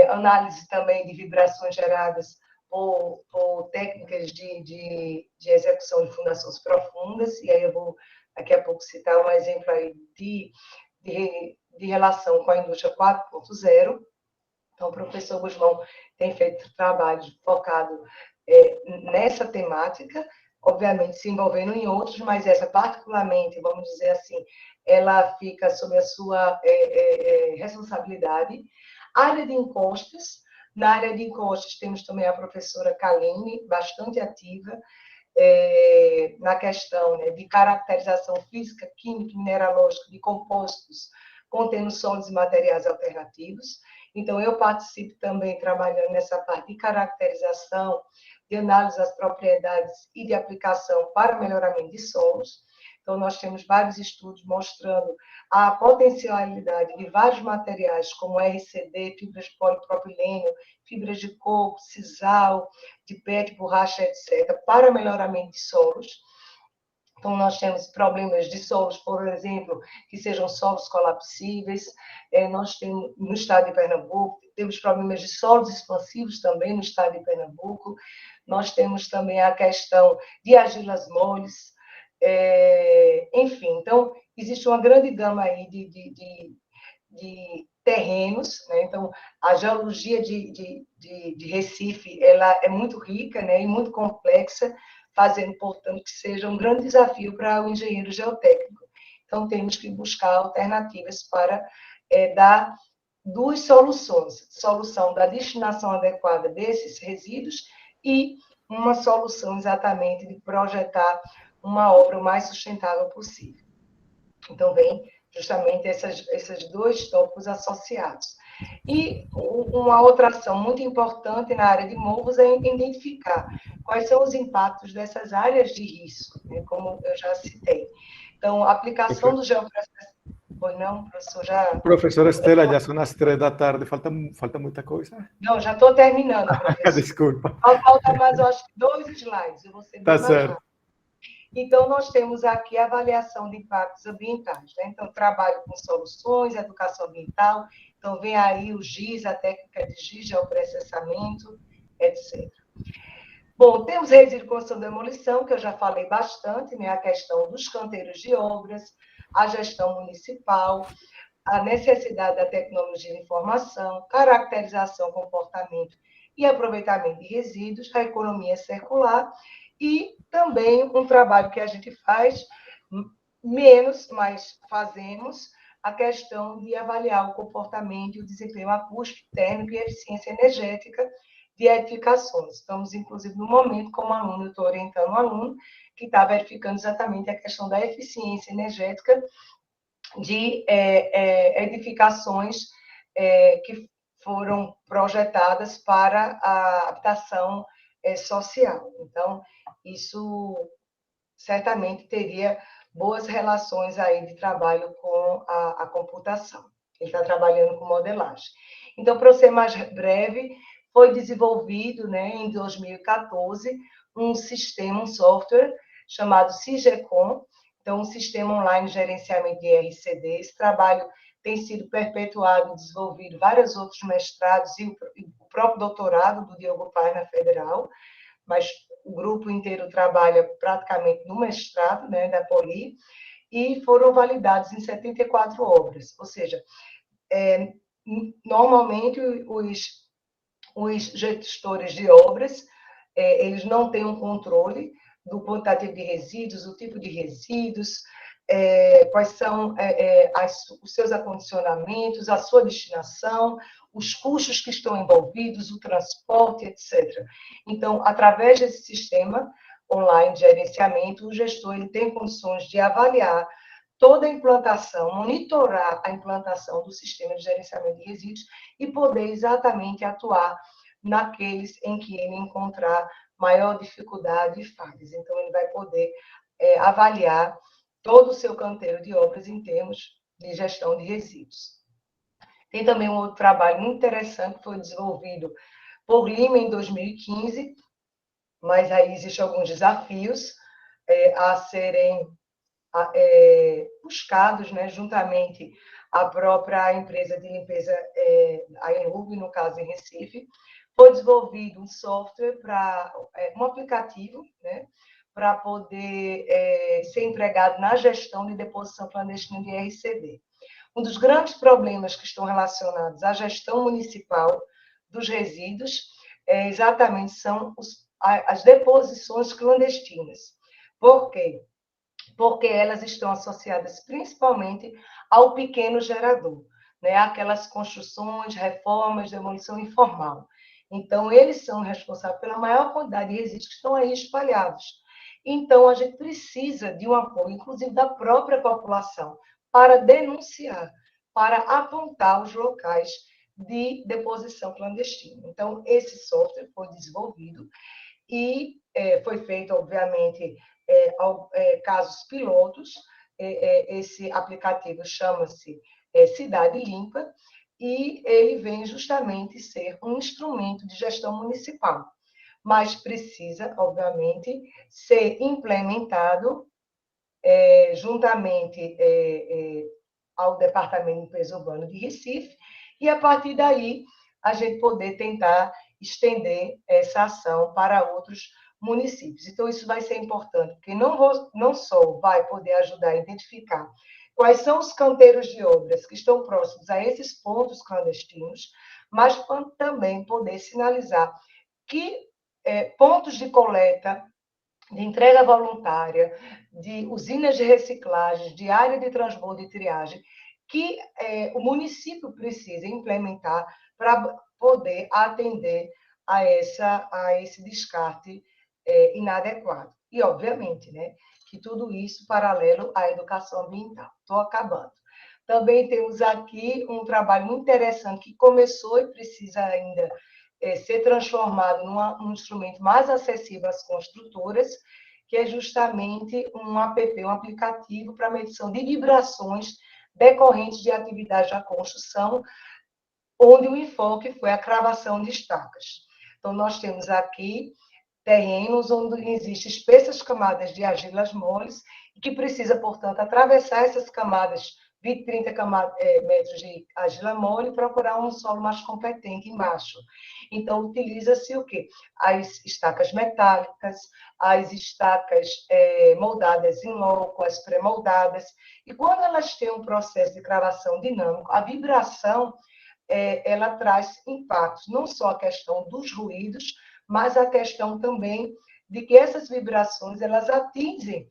análise também de vibrações geradas por técnicas de execução de fundações profundas, e aí eu vou daqui a pouco citar um exemplo aí de relação com a indústria 4.0. Então, o professor Guzmão tem feito trabalho focado nessa temática, obviamente se envolvendo em outros, mas essa particularmente, vamos dizer assim, ela fica sob a sua responsabilidade. Área de encostas. Na área de encostas temos também a professora Kaline, bastante ativa, na questão de caracterização física, química e mineralógica de compostos contendo sólidos e materiais alternativos. Então, eu participo também trabalhando nessa parte de caracterização, de análise das propriedades e de aplicação para melhoramento de solos. Então, nós temos vários estudos mostrando a potencialidade de vários materiais, como RCD, fibras de polipropilênio, fibras de coco, sisal, de PET, borracha, etc., para melhoramento de solos. Então, nós temos problemas de solos, por exemplo, que sejam solos colapsíveis. Nós temos, no estado de Pernambuco, temos problemas de solos expansivos também no estado de Pernambuco. Nós temos também a questão de argilas moles. Enfim, então, existe uma grande gama aí de terrenos, né? Então, a geologia de Recife ela é muito rica, né? E muito complexa, fazendo, portanto, que seja um grande desafio para o engenheiro geotécnico. Então, temos que buscar alternativas para dar duas soluções. Solução da destinação adequada desses resíduos e uma solução exatamente de projetar uma obra o mais sustentável possível. Então, vem justamente esses dois tópicos associados. E uma outra ação muito importante na área de morros é identificar quais são os impactos dessas áreas de risco, né, como eu já citei. Então, a aplicação do geoprocessamento... Pois não, professor, já... Professora Estela, já são as 3 da tarde, falta muita coisa. Não, já estou terminando, professor. Desculpa. Falta mais, eu acho que 2 slides, eu vou ser bem Tá mais certo. rápido. Então, nós temos aqui a avaliação de impactos ambientais, né? Então, trabalho com soluções, educação ambiental, então vem aí o GIS, a técnica de GIS, geoprocessamento, etc. Bom, temos resíduo, construção e demolição, que eu já falei bastante, né? A questão dos canteiros de obras, a gestão municipal, a necessidade da tecnologia de informação, caracterização, comportamento e aproveitamento de resíduos, a economia circular e também um trabalho que a gente faz menos, mas fazemos, a questão de avaliar o comportamento e o desempenho acústico, térmico e eficiência energética de edificações. Estamos, inclusive, no momento, como aluno, eu estou orientando um aluno que está verificando exatamente a questão da eficiência energética de edificações que foram projetadas para a habitação social. Então, isso certamente teria boas relações aí de trabalho com a computação. Ele está trabalhando com modelagem. Então, para eu ser mais breve, foi desenvolvido, né, em 2014, um sistema, um software chamado CIGECOM, então, um sistema online de gerenciamento de RCD. Esse trabalho tem sido perpetuado e desenvolvido vários outros mestrados e o próprio doutorado do Diogo Paz na Federal, mas o grupo inteiro trabalha praticamente no mestrado, né, da Poli, e foram validados em 74 obras. Ou seja, normalmente os gestores de obras, eles não têm um controle do quantitativo de resíduos, o tipo de resíduos, quais são os seus acondicionamentos, a sua destinação, os custos que estão envolvidos, o transporte, etc. Então, através desse sistema online de gerenciamento, o gestor ele tem condições de avaliar toda a implantação, monitorar a implantação do sistema de gerenciamento de resíduos e poder exatamente atuar naqueles em que ele encontrar maior dificuldade e falhas. Então, ele vai poder avaliar todo o seu canteiro de obras em termos de gestão de resíduos. Tem também um outro trabalho muito interessante que foi desenvolvido por Lima em 2015, mas aí existem alguns desafios a serem buscados, né, juntamente à própria empresa de limpeza, a Enrub, no caso em Recife. Foi desenvolvido um software um aplicativo, né, para poder ser empregado na gestão de deposição clandestina de RCD. Um dos grandes problemas que estão relacionados à gestão municipal dos resíduos exatamente são as deposições clandestinas. Por quê? Porque elas estão associadas principalmente ao pequeno gerador, né? Aquelas construções, reformas, demolição informal. Então, eles são responsáveis pela maior quantidade de resíduos que estão aí espalhados. Então, a gente precisa de um apoio, inclusive da própria população, para denunciar, para apontar os locais de deposição clandestina. Então, esse software foi desenvolvido e foi feito, obviamente, casos pilotos. Esse aplicativo chama-se Cidade Limpa e ele vem justamente ser um instrumento de gestão municipal, mas precisa, obviamente, ser implementado juntamente ao Departamento de Limpeza Urbana de Recife e, a partir daí, a gente poder tentar estender essa ação para outros municípios. Então, isso vai ser importante, porque não só vai poder ajudar a identificar quais são os canteiros de obras que estão próximos a esses pontos clandestinos, mas também poder sinalizar que pontos de coleta, de entrega voluntária, de usinas de reciclagem, de área de transbordo e triagem, que o município precisa implementar para poder atender a esse descarte inadequado. E, obviamente, né, que tudo isso paralelo à educação ambiental. Estou acabando. Também temos aqui um trabalho muito interessante que começou e precisa ainda ser transformado num instrumento mais acessível às construtoras, que é justamente um app, um aplicativo para medição de vibrações decorrentes de atividades da construção, onde o enfoque foi a cravação de estacas. Então, nós temos aqui terrenos onde existem espessas camadas de argilas moles e que precisa, portanto, atravessar essas camadas, 20, 30 metros de argila mole e procurar um solo mais competente embaixo. Então, utiliza-se o quê? As estacas metálicas, as estacas moldadas em loco, as pré-moldadas. E quando elas têm um processo de cravação dinâmico, a vibração ela traz impactos, não só a questão dos ruídos, mas a questão também de que essas vibrações elas atingem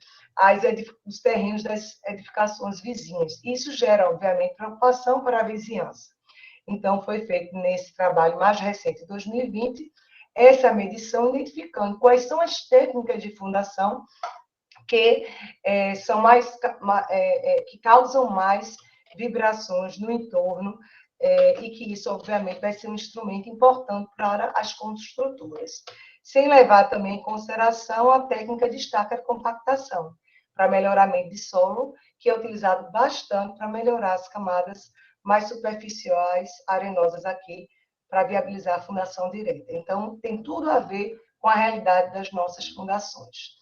os terrenos das edificações vizinhas. Isso gera, obviamente, preocupação para a vizinhança. Então, foi feito nesse trabalho mais recente, 2020, essa medição, identificando quais são as técnicas de fundação que são que causam mais vibrações no entorno, e que isso, obviamente, vai ser um instrumento importante para as construtoras. Sem levar também em consideração a técnica de estaca de compactação, para melhoramento de solo, que é utilizado bastante para melhorar as camadas mais superficiais, arenosas aqui, para viabilizar a fundação direta. Então, tem tudo a ver com a realidade das nossas fundações.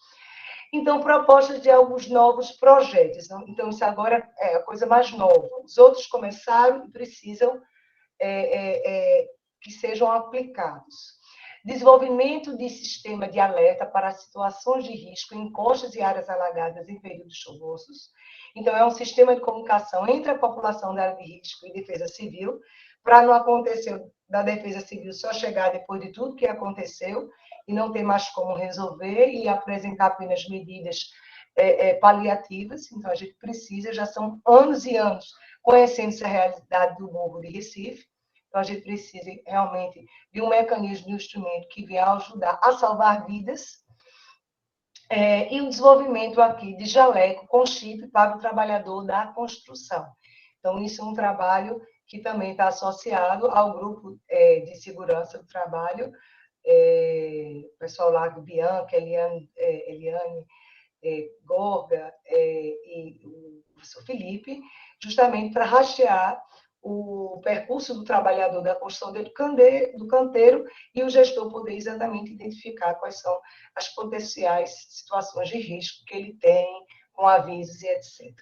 Então, propostas de alguns novos projetos. Então, isso agora é a coisa mais nova. Os outros começaram e precisam que sejam aplicados. Desenvolvimento de sistema de alerta para situações de risco em encostas e áreas alagadas em períodos chuvosos. Então, é um sistema de comunicação entre a população da área de risco e defesa civil, para não acontecer da defesa civil só chegar depois de tudo que aconteceu e não ter mais como resolver e apresentar apenas medidas paliativas. Então, a gente precisa, já são anos e anos conhecendo essa realidade do Morro de Recife, então a gente precisa realmente de um mecanismo, de um instrumento que venha ajudar a salvar vidas, e o desenvolvimento aqui de jaleco com chip para o trabalhador da construção. Então, isso é um trabalho que também está associado ao grupo de segurança do trabalho, o pessoal lá do Bianca, Eliane Gorga e o professor Felipe, justamente para rastrear o percurso do trabalhador da construção do canteiro e o gestor poder exatamente identificar quais são as potenciais situações de risco que ele tem, com avisos e etc.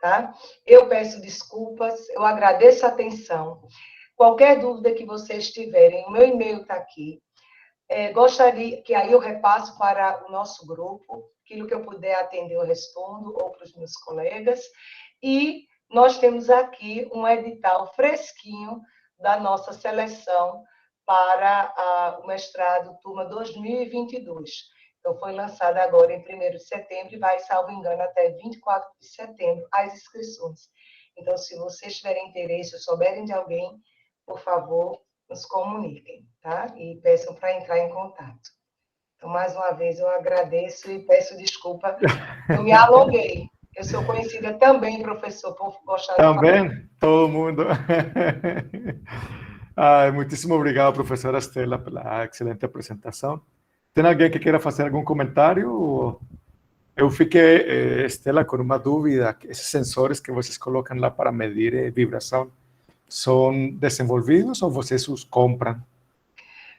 Tá? Eu peço desculpas, eu agradeço a atenção. Qualquer dúvida que vocês tiverem, o meu e-mail está aqui. Gostaria que aí eu repasso para o nosso grupo, aquilo que eu puder atender eu respondo, ou para os meus colegas. E nós temos aqui um edital fresquinho da nossa seleção para o mestrado turma 2022. Então, foi lançado agora em 1º de setembro e vai, salvo engano, até 24 de setembro as inscrições. Então, se vocês tiverem interesse ou souberem de alguém, por favor, nos comuniquem, tá? E peçam para entrar em contato. Então, mais uma vez, eu agradeço e peço desculpa, eu me alonguei. Eu sou conhecida também, professor, por gostar de falar. Também, todo mundo. Muitíssimo obrigado, professora Estela, pela excelente apresentação. Tem alguém que queira fazer algum comentário? Eu fiquei, Estela, com uma dúvida. Esses sensores que vocês colocam lá para medir vibração, são desenvolvidos ou vocês os compram?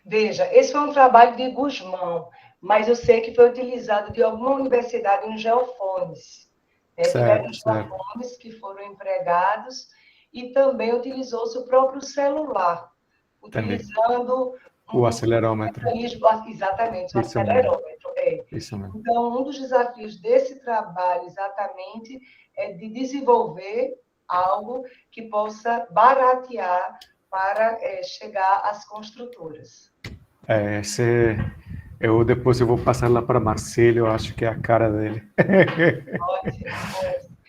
Veja, esse foi um trabalho de Guzmão, mas eu sei que foi utilizado de alguma universidade em geofones. Tiveram geofones que foram empregados e também utilizou-se o próprio celular, utilizando o acelerômetro. Exatamente, o acelerômetro. Isso mesmo. Então, um dos desafios desse trabalho, exatamente, é de desenvolver algo que possa baratear para chegar às construtoras. Depois eu vou passar lá para Marcelo, eu acho que é a cara dele. Ótimo.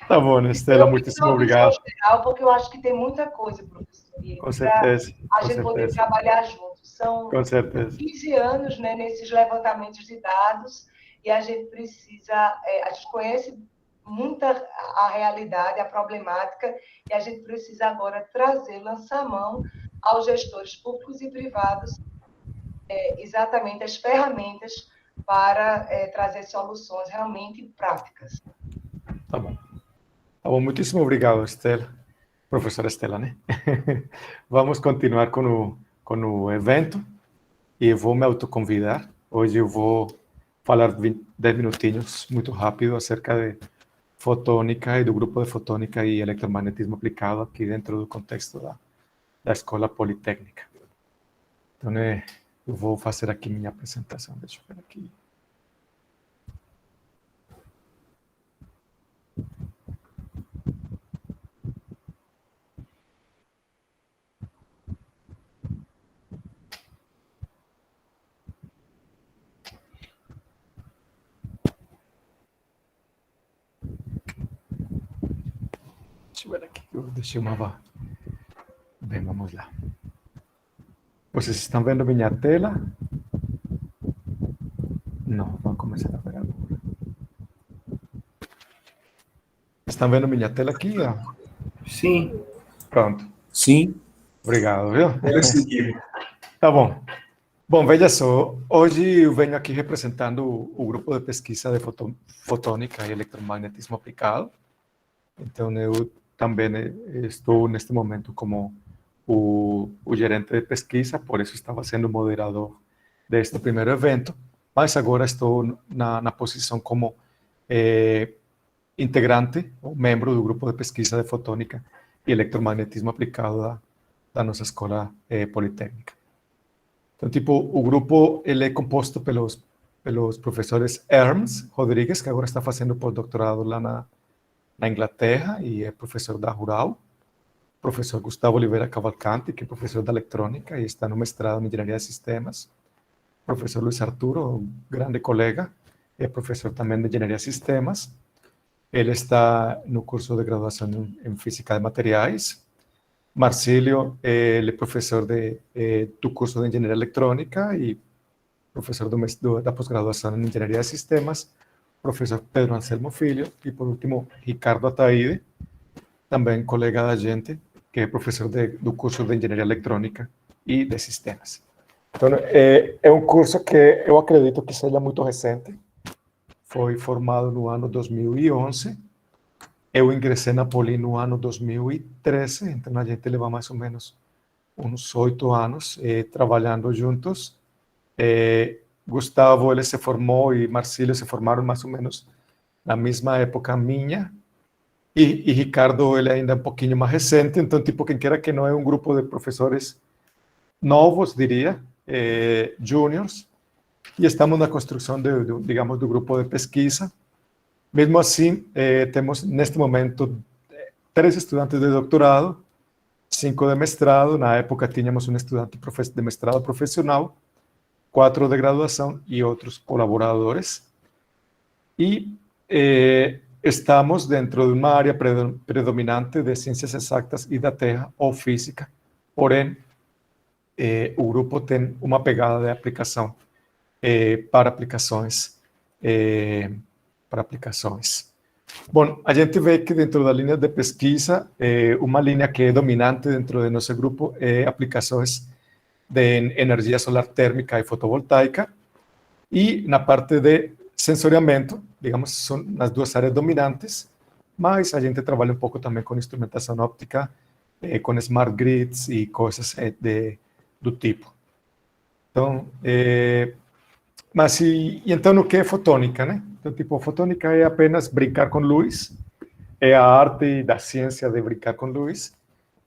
Tá bom, Estela, muitíssimo obrigado. Geral, porque eu acho que tem muita coisa, professor. Com certeza. A gente poder trabalhar juntos. São com certeza 15 anos, né, nesses levantamentos de dados, e a gente precisa, a gente conhece muita a realidade, a problemática, e a gente precisa agora trazer, lançar a mão aos gestores públicos e privados exatamente as ferramentas para trazer soluções realmente práticas. Tá bom. Tá bom, muitíssimo obrigado, Estela. Professora Estela, né? Vamos continuar com o evento e eu vou me autoconvidar. Hoje eu vou falar 10 minutinhos, muito rápido, acerca de fotônica e do grupo de fotônica e eletromagnetismo aplicado aqui dentro do contexto da Escola Politécnica. Então, eu vou fazer aqui minha apresentação. Deixa eu ver aqui. Deixa eu ver aqui. Eu deixei uma... Bem, vamos lá. Vocês estão vendo minha tela? Não, vamos começar a ver agora. Estão vendo minha tela aqui? Ó? Sim. Pronto. Sim. Obrigado, viu? Era seguir. Tá bom. Bom, veja só, hoje eu venho aqui representando o grupo de pesquisa de fotônica e eletromagnetismo aplicado. Então, eu também estou neste momento como o gerente de pesquisa, por isso estava sendo moderador deste primeiro evento, mas agora estou na posição como integrante, ou membro do grupo de pesquisa de fotônica e eletromagnetismo aplicado da nossa escola politécnica. Então, tipo, o grupo ele é composto pelos professores Hermes Rodrigues, que agora está fazendo pós-doutorado lá na Inglaterra e é professor da Rural, professor Gustavo Oliveira Cavalcanti, que é professor da eletrônica e está no mestrado em engenharia de sistemas, professor Luiz Arturo, um grande colega, é professor também de engenharia de sistemas, ele está no curso de graduação em física de materiais. Marcílio, ele é professor do curso de engenharia eletrônica e professor da pós-graduação em engenharia de sistemas. Professor Pedro Anselmo Filho e, por último, Ricardo Ataíde, também colega da gente, que é professor do curso de engenharia eletrônica e de sistemas. Então, é um curso que eu acredito que seja muito recente. Foi formado no ano 2011. Eu ingressei na Poli no ano 2013, então a gente leva mais ou menos uns 8 anos trabalhando juntos. Gustavo, ele se formou e Marcílio se formaram mais ou menos na mesma época minha. E Ricardo, ele ainda é um pouquinho mais recente, então, tipo, quem queira que não é um grupo de professores novos, diria, júniors, e estamos na construção, digamos, do grupo de pesquisa. Mesmo assim, temos, neste momento, 3 estudantes de doutorado, 5 de mestrado. Na época, tínhamos um estudante de mestrado profissional, 4 de graduação e outros colaboradores. E estamos dentro de uma área predominante de ciências exatas e da terra ou física. Porém, o grupo tem uma pegada de aplicação para aplicações. Bom, a gente vê que dentro da linha de pesquisa, uma linha que é dominante dentro do nosso grupo é aplicações de energia solar térmica e fotovoltaica, e na parte de sensoriamento, digamos, são as 2 áreas dominantes, mas a gente trabalha um pouco também com instrumentação óptica, com smart grids e coisas do tipo. Então, mas então o que é fotônica, né? Então, tipo, fotônica é apenas brincar com luz, é a arte da ciência de brincar com luz.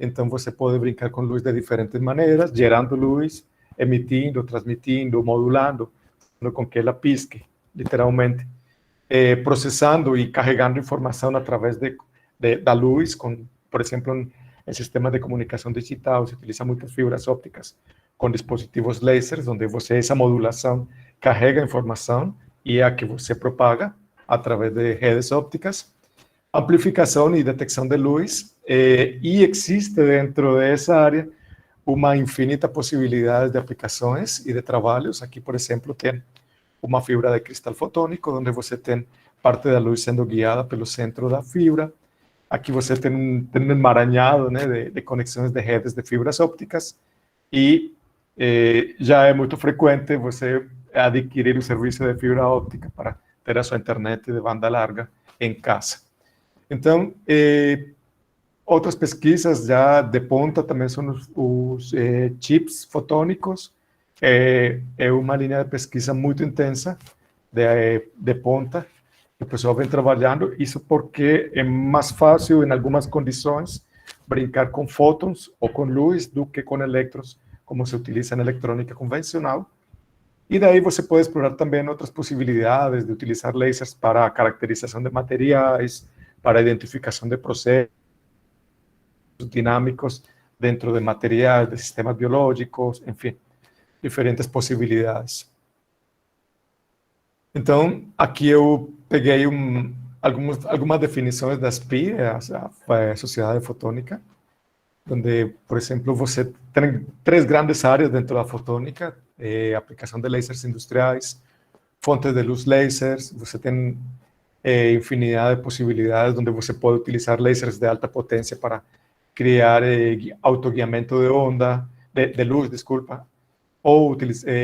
Então, você pode brincar com luz de diferentes maneiras, gerando luz, emitindo, transmitindo, modulando, com que ela pisque, literalmente, processando e carregando informação através da luz, por exemplo, em sistema de comunicação digital, se utiliza muitas fibras ópticas com dispositivos lasers, onde essa modulação carrega informação e é a que você propaga através de redes ópticas. Amplificação e detecção de luz, e existe dentro dessa área uma infinita possibilidade de aplicações e de trabalhos. Aqui, por exemplo, tem uma fibra de cristal fotônico, onde você tem parte da luz sendo guiada pelo centro da fibra. Aqui você tem um emaranhado, né, de conexões de redes de fibras ópticas e já é muito frequente você adquirir o serviço de fibra óptica para ter a sua internet de banda larga em casa. Então, outras pesquisas já de ponta também são os chips fotônicos. É uma linha de pesquisa muito intensa, de ponta, que o pessoal vem trabalhando. Isso porque é mais fácil, em algumas condições, brincar com fótons ou com luz do que com elétrons, como se utiliza na eletrônica convencional. E daí você pode explorar também outras possibilidades de utilizar lasers para caracterização de materiais, para identificação de processos dinâmicos dentro de materiais, de sistemas biológicos, enfim, diferentes possibilidades. Então, aqui eu peguei algumas definições da SPI, a Sociedade Fotônica, onde, por exemplo, você tem 3 grandes áreas dentro da fotônica: aplicação de lasers industriais, fontes de luz lasers. Você tem infinidade de possibilidades onde você pode utilizar lasers de alta potência para criar autoguiamento de onda, de luz, desculpa, ou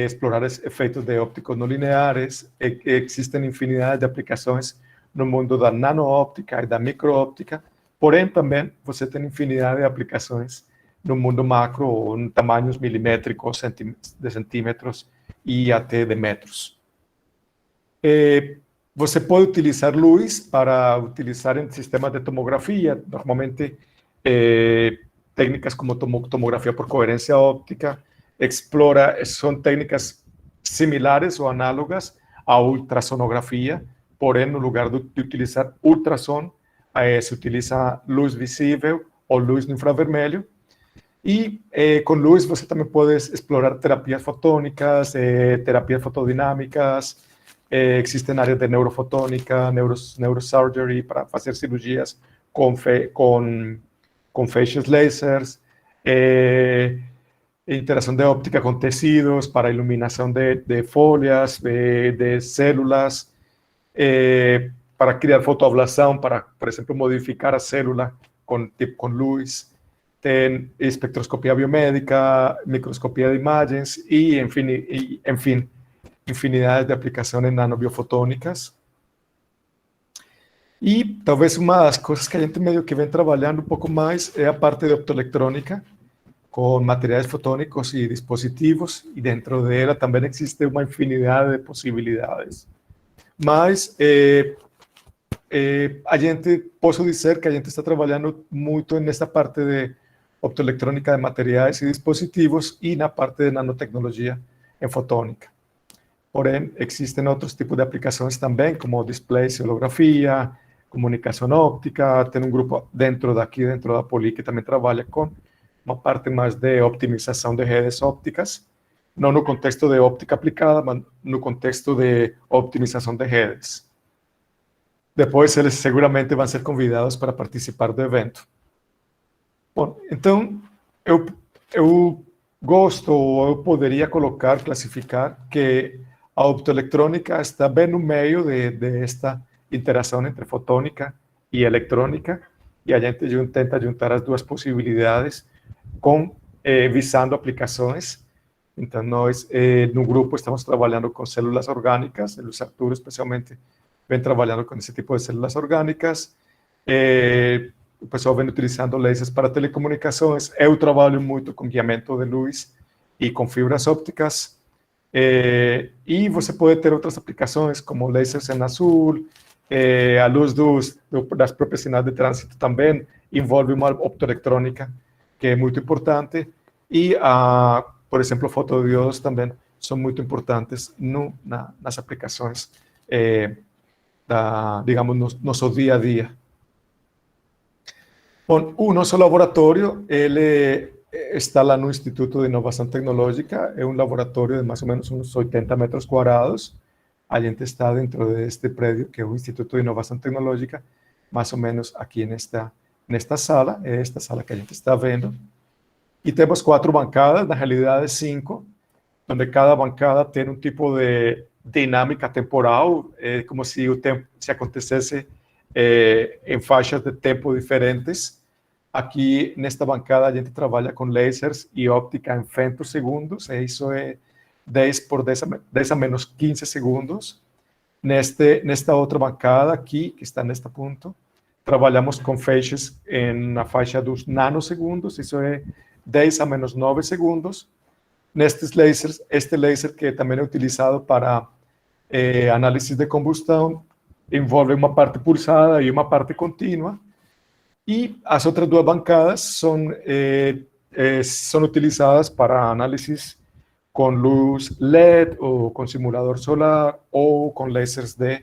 explorar efeitos de ópticos não lineares. Existem infinidade de aplicações no mundo da nanoóptica e da microóptica, porém também você tem infinidade de aplicações no mundo macro, ou em tamanhos milimétricos, de centímetros e até de metros. Você pode utilizar luz para utilizar em sistemas de tomografia, normalmente técnicas como tomografia por coerência óptica. São técnicas similares ou análogas à ultrassonografia, porém, no lugar de utilizar ultrassom, se utiliza luz visível ou luz no infravermelho. E com luz você também pode explorar terapias fotônicas, terapias fotodinâmicas. Existem áreas de neurofotônica, neurosurgery, para fazer cirurgias com facial lasers, interação de óptica com tecidos, para iluminação de folhas, de células, para criar fotoablação, para, por exemplo, modificar a célula com luz. Tem espectroscopia biomédica, microscopia de imagens e, enfim, infinidade de aplicações nanobiofotônicas. E talvez uma das coisas que a gente meio que vem trabalhando um pouco mais é a parte de optoeletrônica, com materiais fotônicos e dispositivos, e dentro dela também existe uma infinidade de possibilidades. Mas posso dizer que a gente está trabalhando muito nessa parte de optoeletrônica de materiais e dispositivos e na parte de nanotecnologia em fotônica. Porém, existem outros tipos de aplicações também, como displays, holografia, comunicação óptica. Tem um grupo dentro da Poli, que também trabalha com uma parte mais de optimização de redes ópticas, não no contexto de óptica aplicada, mas no contexto de optimização de redes. Depois, eles seguramente vão ser convidados para participar do evento. Bom, então, eu gosto, ou eu poderia classificar, que a optoeletrônica está bem no meio de esta interação entre fotônica e eletrônica, e a gente tenta juntar as duas possibilidades visando aplicações. Então, nós, no grupo, estamos trabalhando com células orgânicas. O Arturo, especialmente, vem trabalhando com esse tipo de células orgânicas. O pessoal vem utilizando lasers para telecomunicações. Eu trabalho muito com guiamento de luz e com fibras ópticas. E você pode ter outras aplicações, como lasers em azul. A luz das próprias sinais de trânsito também envolve uma optoeletrônica, que é muito importante. E, por exemplo, fotodiodos também são muito importantes nas aplicações, digamos, no nosso dia a dia. Bom, o nosso laboratório, ele está lá no Instituto de Inovação Tecnológica. É um laboratório de mais ou menos uns 80 metros quadrados. A gente está dentro deste prédio, que é o Instituto de Inovação Tecnológica, mais ou menos aqui nesta sala, é esta sala que a gente está vendo. E temos 4 bancadas, na realidade 5, onde cada bancada tem um tipo de dinâmica temporal, é como se o tempo se acontecesse em faixas de tempo diferentes. Aqui, nesta bancada, a gente trabalha com lasers e óptica em femtosegundos, e isso é 10 por 10 a menos 15 segundos. Nesta outra bancada aqui, que está neste ponto, trabalhamos com feixes na faixa dos nanosegundos, isso é 10 a menos 9 segundos. Nestes lasers, este laser que também é utilizado para análise de combustão, envolve uma parte pulsada e uma parte contínua. E as outras duas bancadas são utilizadas para análises com luz LED ou com simulador solar ou com lasers de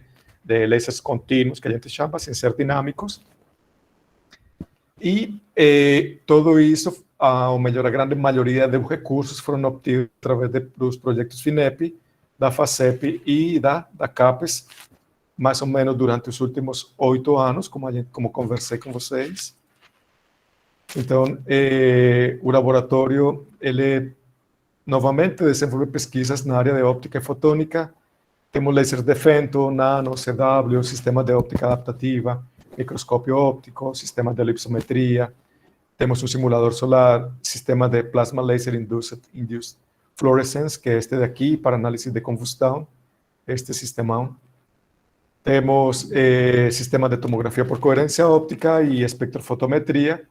lasers contínuos, que a gente chama, sem ser dinâmicos. E tudo isso, ou melhor, a grande maioria dos recursos foram obtidos através dos projetos FINEP, da FACEP e da CAPES, mais ou menos durante os últimos 8 anos, como conversei com vocês. Então, o laboratório, ele novamente desenvolve pesquisas na área de óptica e fotônica. Temos lasers de femto, nano, CW, sistema de óptica adaptativa, microscópio óptico, sistema de elipsometria. Temos um simulador solar, sistema de plasma laser induced fluorescence, que é este daqui, para análise de combustão, este sistemão. Temos sistema de tomografia por coerência óptica e espectrofotometria.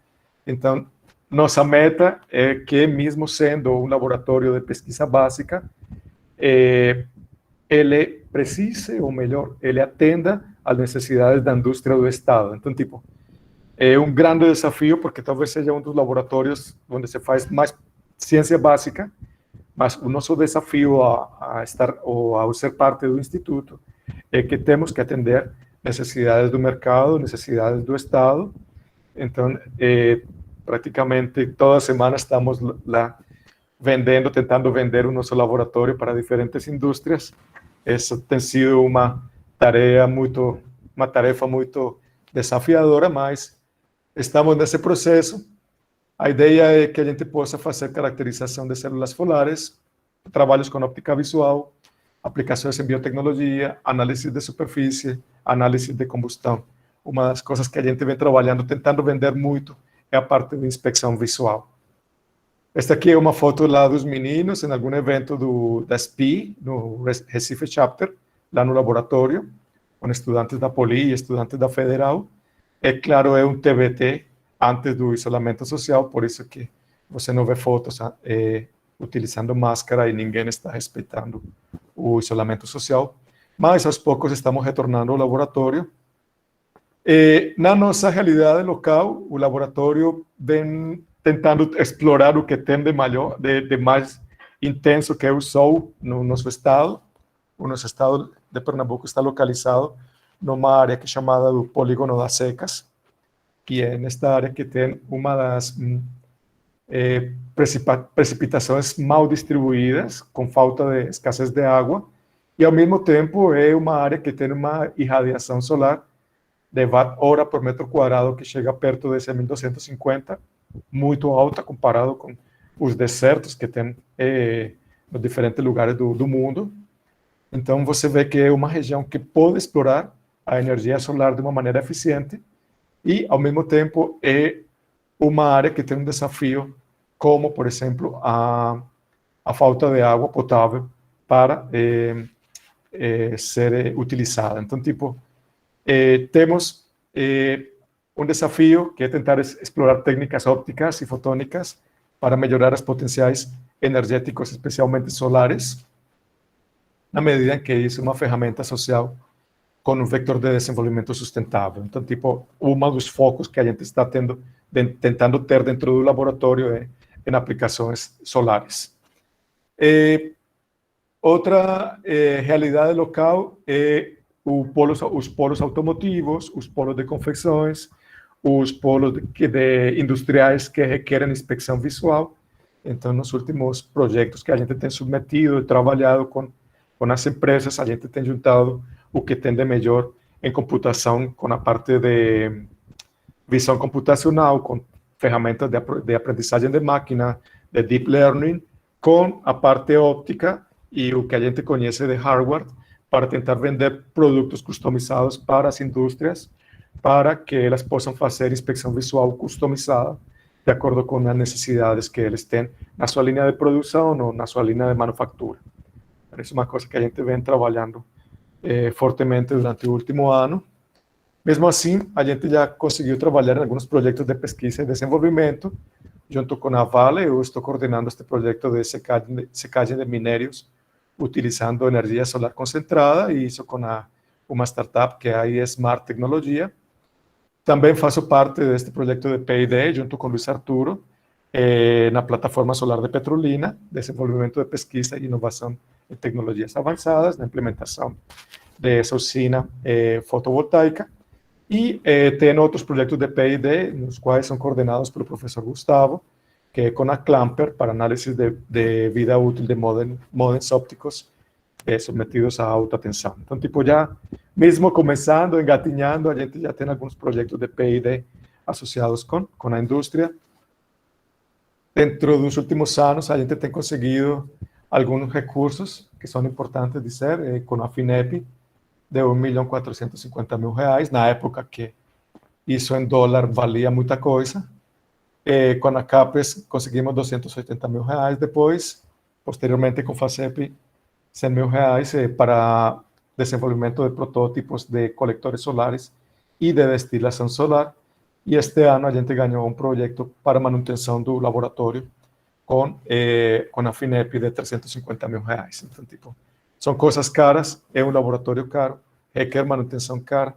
Então, nossa meta é que, mesmo sendo um laboratório de pesquisa básica, ele precise, ou melhor, ele atenda às necessidades da indústria do Estado. Então, tipo, é um grande desafio, porque talvez seja um dos laboratórios onde se faz mais ciência básica, mas o nosso desafio a ser parte do Instituto é que temos que atender necessidades do mercado, necessidades do Estado. Então, praticamente toda semana estamos lá tentando vender o nosso laboratório para diferentes indústrias. Essa tem sido uma tarefa muito desafiadora, mas estamos nesse processo. A ideia é que a gente possa fazer caracterização de células solares, trabalhos com óptica visual, aplicações em biotecnologia, análise de superfície, análise de combustão. Uma das coisas que a gente vem trabalhando, tentando vender muito, é a parte de inspeção visual. Esta aqui é uma foto lá dos meninos, em algum evento da SPI, no Recife Chapter, lá no laboratório, com estudantes da Poli e estudantes da Federal. É claro, é um TBT antes do isolamento social, por isso que você não vê fotos utilizando máscara e ninguém está respeitando o isolamento social. Mas, aos poucos, estamos retornando ao laboratório. Na nossa realidade local, o laboratório vem tentando explorar o que tem de mais intenso, que é o sol no nosso estado. O nosso estado de Pernambuco está localizado numa área que é chamada do Polígono das Secas, que é nesta área que tem uma das precipitações mal distribuídas, com falta de escassez de água, e ao mesmo tempo é uma área que tem uma irradiação solar de watt-hora por metro quadrado, que chega perto de 1.250, muito alta comparado com os desertos que tem nos diferentes lugares do mundo. Então, você vê que é uma região que pode explorar a energia solar de uma maneira eficiente e, ao mesmo tempo, é uma área que tem um desafio, como, por exemplo, a falta de água potável para ser utilizada. Então, tipo, temos um desafio que é tentar explorar técnicas ópticas e fotônicas para melhorar os potenciais energéticos, especialmente solares, na medida em que isso é uma ferramenta social com um vector de desenvolvimento sustentável. Então, tipo, um dos focos que a gente está tentando ter dentro do laboratório é em aplicações solares. Outra realidade local é os polos automotivos, os polos de confecções, os polos industriais que requerem inspeção visual. Então, nos últimos projetos que a gente tem submetido e trabalhado com as empresas, a gente tem juntado o que tem de melhor em computação com a parte de visão computacional, com ferramentas de aprendizagem de máquina, de deep learning, com a parte óptica e o que a gente conhece de hardware para tentar vender produtos customizados para as indústrias, para que elas possam fazer inspeção visual customizada de acordo com as necessidades que eles têm na sua linha de produção ou na sua linha de manufatura. Isso é uma coisa que a gente vem trabalhando fortemente durante o último ano. Mesmo assim, a gente já conseguiu trabalhar em alguns projetos de pesquisa e desenvolvimento. Junto com a Vale, eu estou coordenando este projeto de secagem de minérios utilizando energia solar concentrada, e isso com uma startup que é a iSmart Tecnologia. Também faço parte deste projeto de P&D, junto com Luiz Arturo, na plataforma solar de Petrolina, desenvolvimento de pesquisa e inovação em tecnologias avançadas, na implementação dessa usina fotovoltaica. E tem outros projetos de P&D, nos quais são coordenados pelo professor Gustavo, que é com a Clamper, para análise de vida útil de modems ópticos submetidos a alta tensão. Então, tipo, já, mesmo começando, engatinhando, a gente já tem alguns projetos de P&D associados com a indústria. Dentro dos últimos anos, a gente tem conseguido alguns recursos que são importantes dizer, com a FINEP, de R$1.450.000, na época que isso em dólar valia muita coisa. Com a CAPES conseguimos R$280.000 depois, posteriormente com FACEP R$100.000 para desenvolvimento de protótipos de coletores solares e de destilação solar. E este ano a gente ganhou um projeto para manutenção do laboratório com a FINEP de R$350.000. Então, tipo, são coisas caras, é um laboratório caro, requer manutenção cara,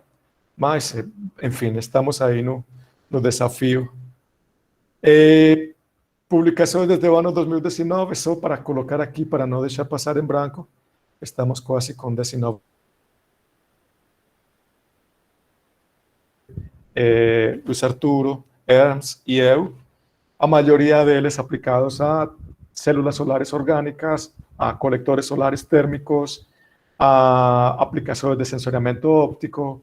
mas, enfim, estamos aí no desafio. Publicações desde o ano 2019, só para colocar aqui, para não deixar passar em branco, estamos quase com 19. Luiz Arturo, Hermes e eu, a maioria deles aplicados a células solares orgânicas, a coletores solares térmicos, a aplicações de sensoriamento óptico,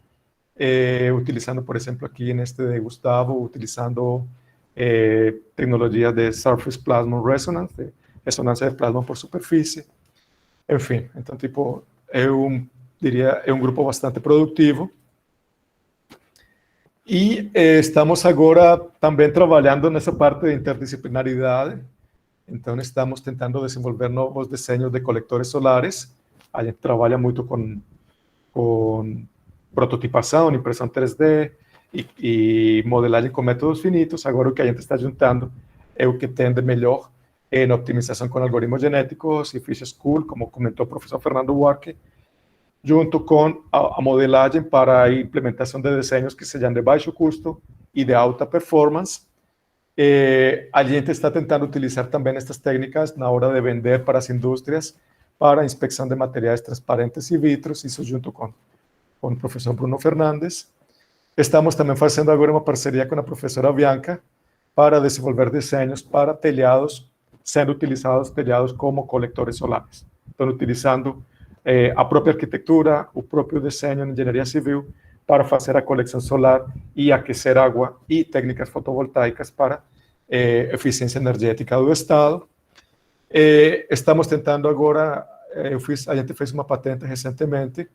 utilizando, por exemplo, aqui neste de Gustavo, utilizando tecnologia de Surface Plasmon Resonance, de ressonância de plasma por superfície. Enfim, então, tipo, eu diria, é um grupo bastante produtivo. E estamos agora também trabalhando nessa parte de interdisciplinaridade. Então, estamos tentando desenvolver novos desenhos de coletores solares. A gente trabalha muito com prototipação, impressão 3D e modelagem com métodos finitos. Agora, o que a gente está juntando é o que tem de melhor em optimização com algoritmos genéticos e Fish School, como comentou o professor Fernando Huarque, junto com a modelagem para a implementação de desenhos que sejam de baixo custo e de alta performance. A gente está tentando utilizar também estas técnicas na hora de vender para as indústrias, para a inspecção de materiais transparentes e vitros, isso junto com o professor Bruno Fernandes. Estamos também fazendo agora uma parceria com a professora Bianca para desenvolver desenhos para telhados, sendo utilizados telhados como coletores solares. Então, utilizando a própria arquitetura, o próprio desenho em engenharia civil, para fazer a coleção solar e aquecer água e técnicas fotovoltaicas para eficiência energética do Estado. Estamos tentando agora, a gente fez uma patente recentemente,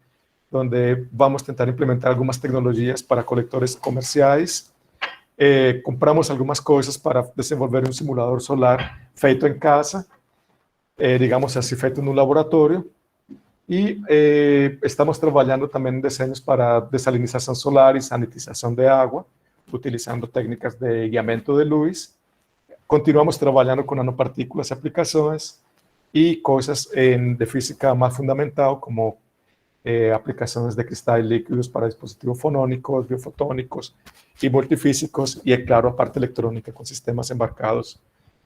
onde vamos tentar implementar algumas tecnologias para coletores comerciais. Compramos algumas coisas para desenvolver um simulador solar feito em casa, digamos assim, feito no laboratório. E estamos trabalhando também em desenhos para desalinização solar e sanitização de água, utilizando técnicas de guiamento de luz. Continuamos trabalhando com nanopartículas e aplicações e coisas de física mais fundamental, como aplicações de cristais líquidos para dispositivos fonônicos, biofotônicos e multifísicos, e, é claro, a parte eletrônica com sistemas embarcados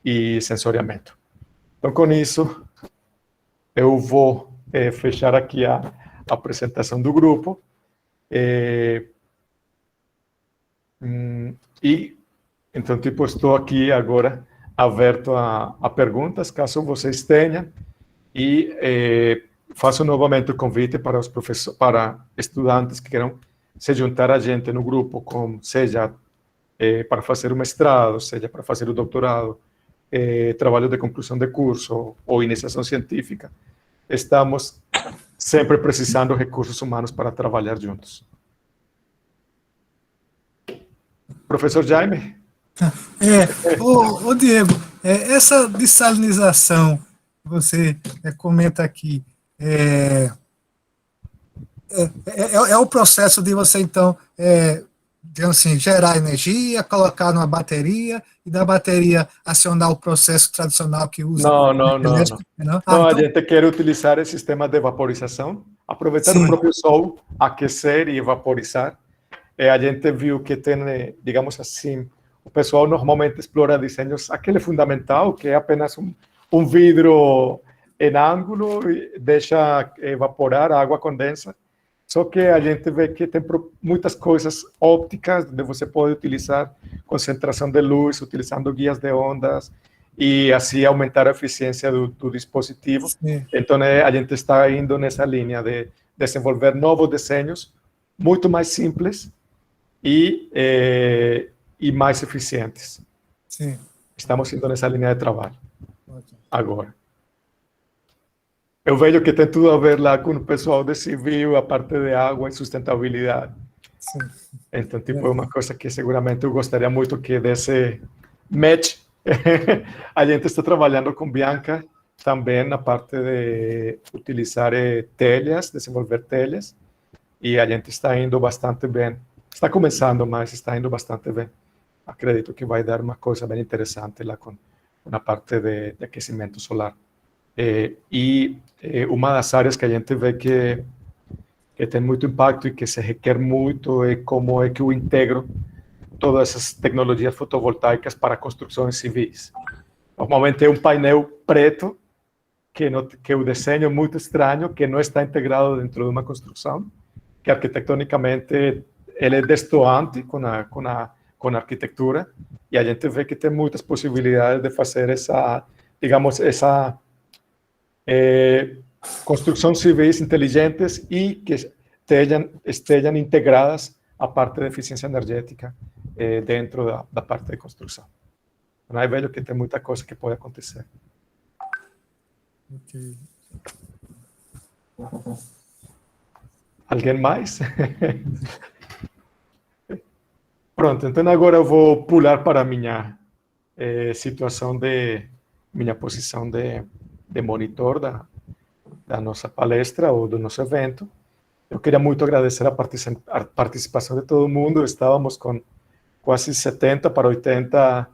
e sensoriamento. Então, com isso, eu vou fechar aqui a apresentação do grupo. E, então, tipo, estou aqui agora aberto a perguntas, caso vocês tenham, e faço novamente o convite para os professores, para estudantes que queiram se juntar a gente no grupo, seja para fazer o mestrado, seja para fazer o doutorado, trabalho de conclusão de curso ou iniciação científica. estamos sempre precisando de recursos humanos para trabalhar juntos. Professor Jaime? Ô Diego, essa dessalinização que você comenta aqui, é o processo de você, então, digamos assim, gerar energia, colocar numa bateria e da bateria acionar o processo tradicional que usa. Não. Então, a então, gente quer utilizar esse sistema de vaporização, aproveitar sim. o próprio sol, aquecer e vaporizar. A gente viu que tem, digamos assim, o pessoal normalmente explora desenhos, aquele fundamental, que é apenas um vidro em ângulo e deixa evaporar, a água condensa. Só que a gente vê que tem muitas coisas ópticas, onde você pode utilizar concentração de luz, utilizando guias de ondas, e assim aumentar a eficiência do dispositivo. Sim. Então, a gente está indo nessa linha de desenvolver novos desenhos, muito mais simples e mais eficientes. Sim. Estamos indo nessa linha de trabalho. Ótimo. Agora. Eu vejo que tem tudo a ver lá com o pessoal de civil, a parte de água e sustentabilidade. Sim. Então, tipo, é uma coisa que seguramente eu gostaria muito que desse match. A gente está trabalhando com Bianca também na parte de utilizar telhas, desenvolver telhas, e a gente está indo bastante bem. Está começando, mas está indo bastante bem. Acredito que vai dar uma coisa bem interessante lá com a parte de aquecimento solar. Uma das áreas que a gente vê que tem muito impacto e que se requer muito é como é que eu integro todas essas tecnologias fotovoltaicas para construções civis. Normalmente é um painel preto que o desenho é muito estranho, que não está integrado dentro de uma construção, que arquitetonicamente ele é destoante com a arquitetura, e a gente vê que tem muitas possibilidades de fazer essa, digamos, essa construções civis inteligentes e que estejam integradas à parte de eficiência energética dentro da parte de construção. Então, aí vejo que tem muita coisa que pode acontecer. Ok. Alguém mais? Pronto, então agora eu vou pular para a minha situação minha posição de monitor da nossa palestra ou do nosso evento. Eu queria muito agradecer a participação de todo mundo. Estávamos com quase 70 para 80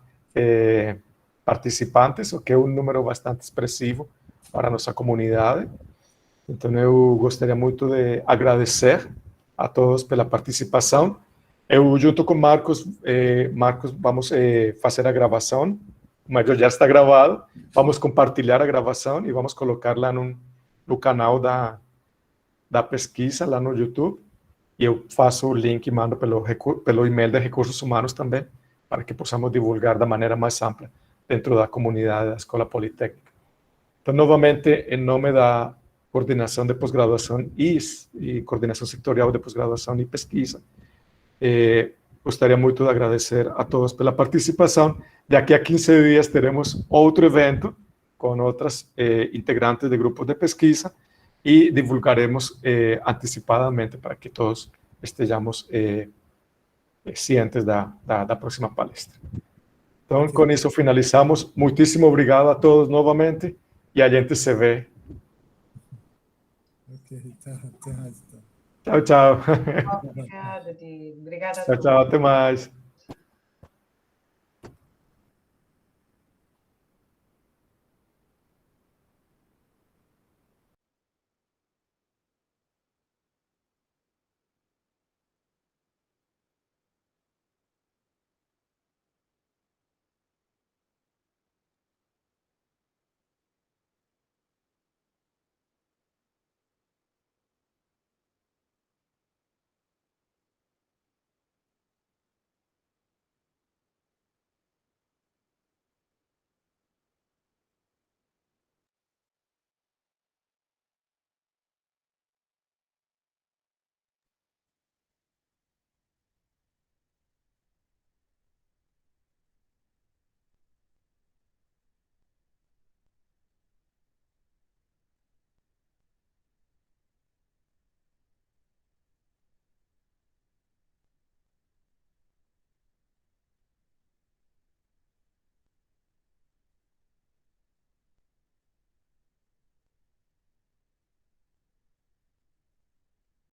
participantes, o que é um número bastante expressivo para a nossa comunidade. Então, eu gostaria muito de agradecer a todos pela participação. Eu, junto com Marcos, vamos fazer a gravação, mas já está gravado. Vamos compartilhar a gravação e vamos colocar lá no canal da pesquisa, lá no YouTube. E eu faço o link e mando pelo e-mail de Recursos Humanos também, para que possamos divulgar da maneira mais ampla dentro da comunidade da Escola Politécnica. Então, novamente, em nome da coordenação de pós-graduação e coordenação sectorial de pós-graduação e pesquisa, gostaria muito de agradecer a todos pela participação. Daqui a 15 dias teremos outro evento com outras integrantes de grupos de pesquisa e divulgaremos antecipadamente para que todos estejamos cientes da próxima palestra. Então, com isso finalizamos. Muitíssimo obrigado a todos novamente e a gente se vê. Ok, tá. Tchau, tchau. Obrigada, Diego. Obrigada a Tchau, todos. tchau. Até mais.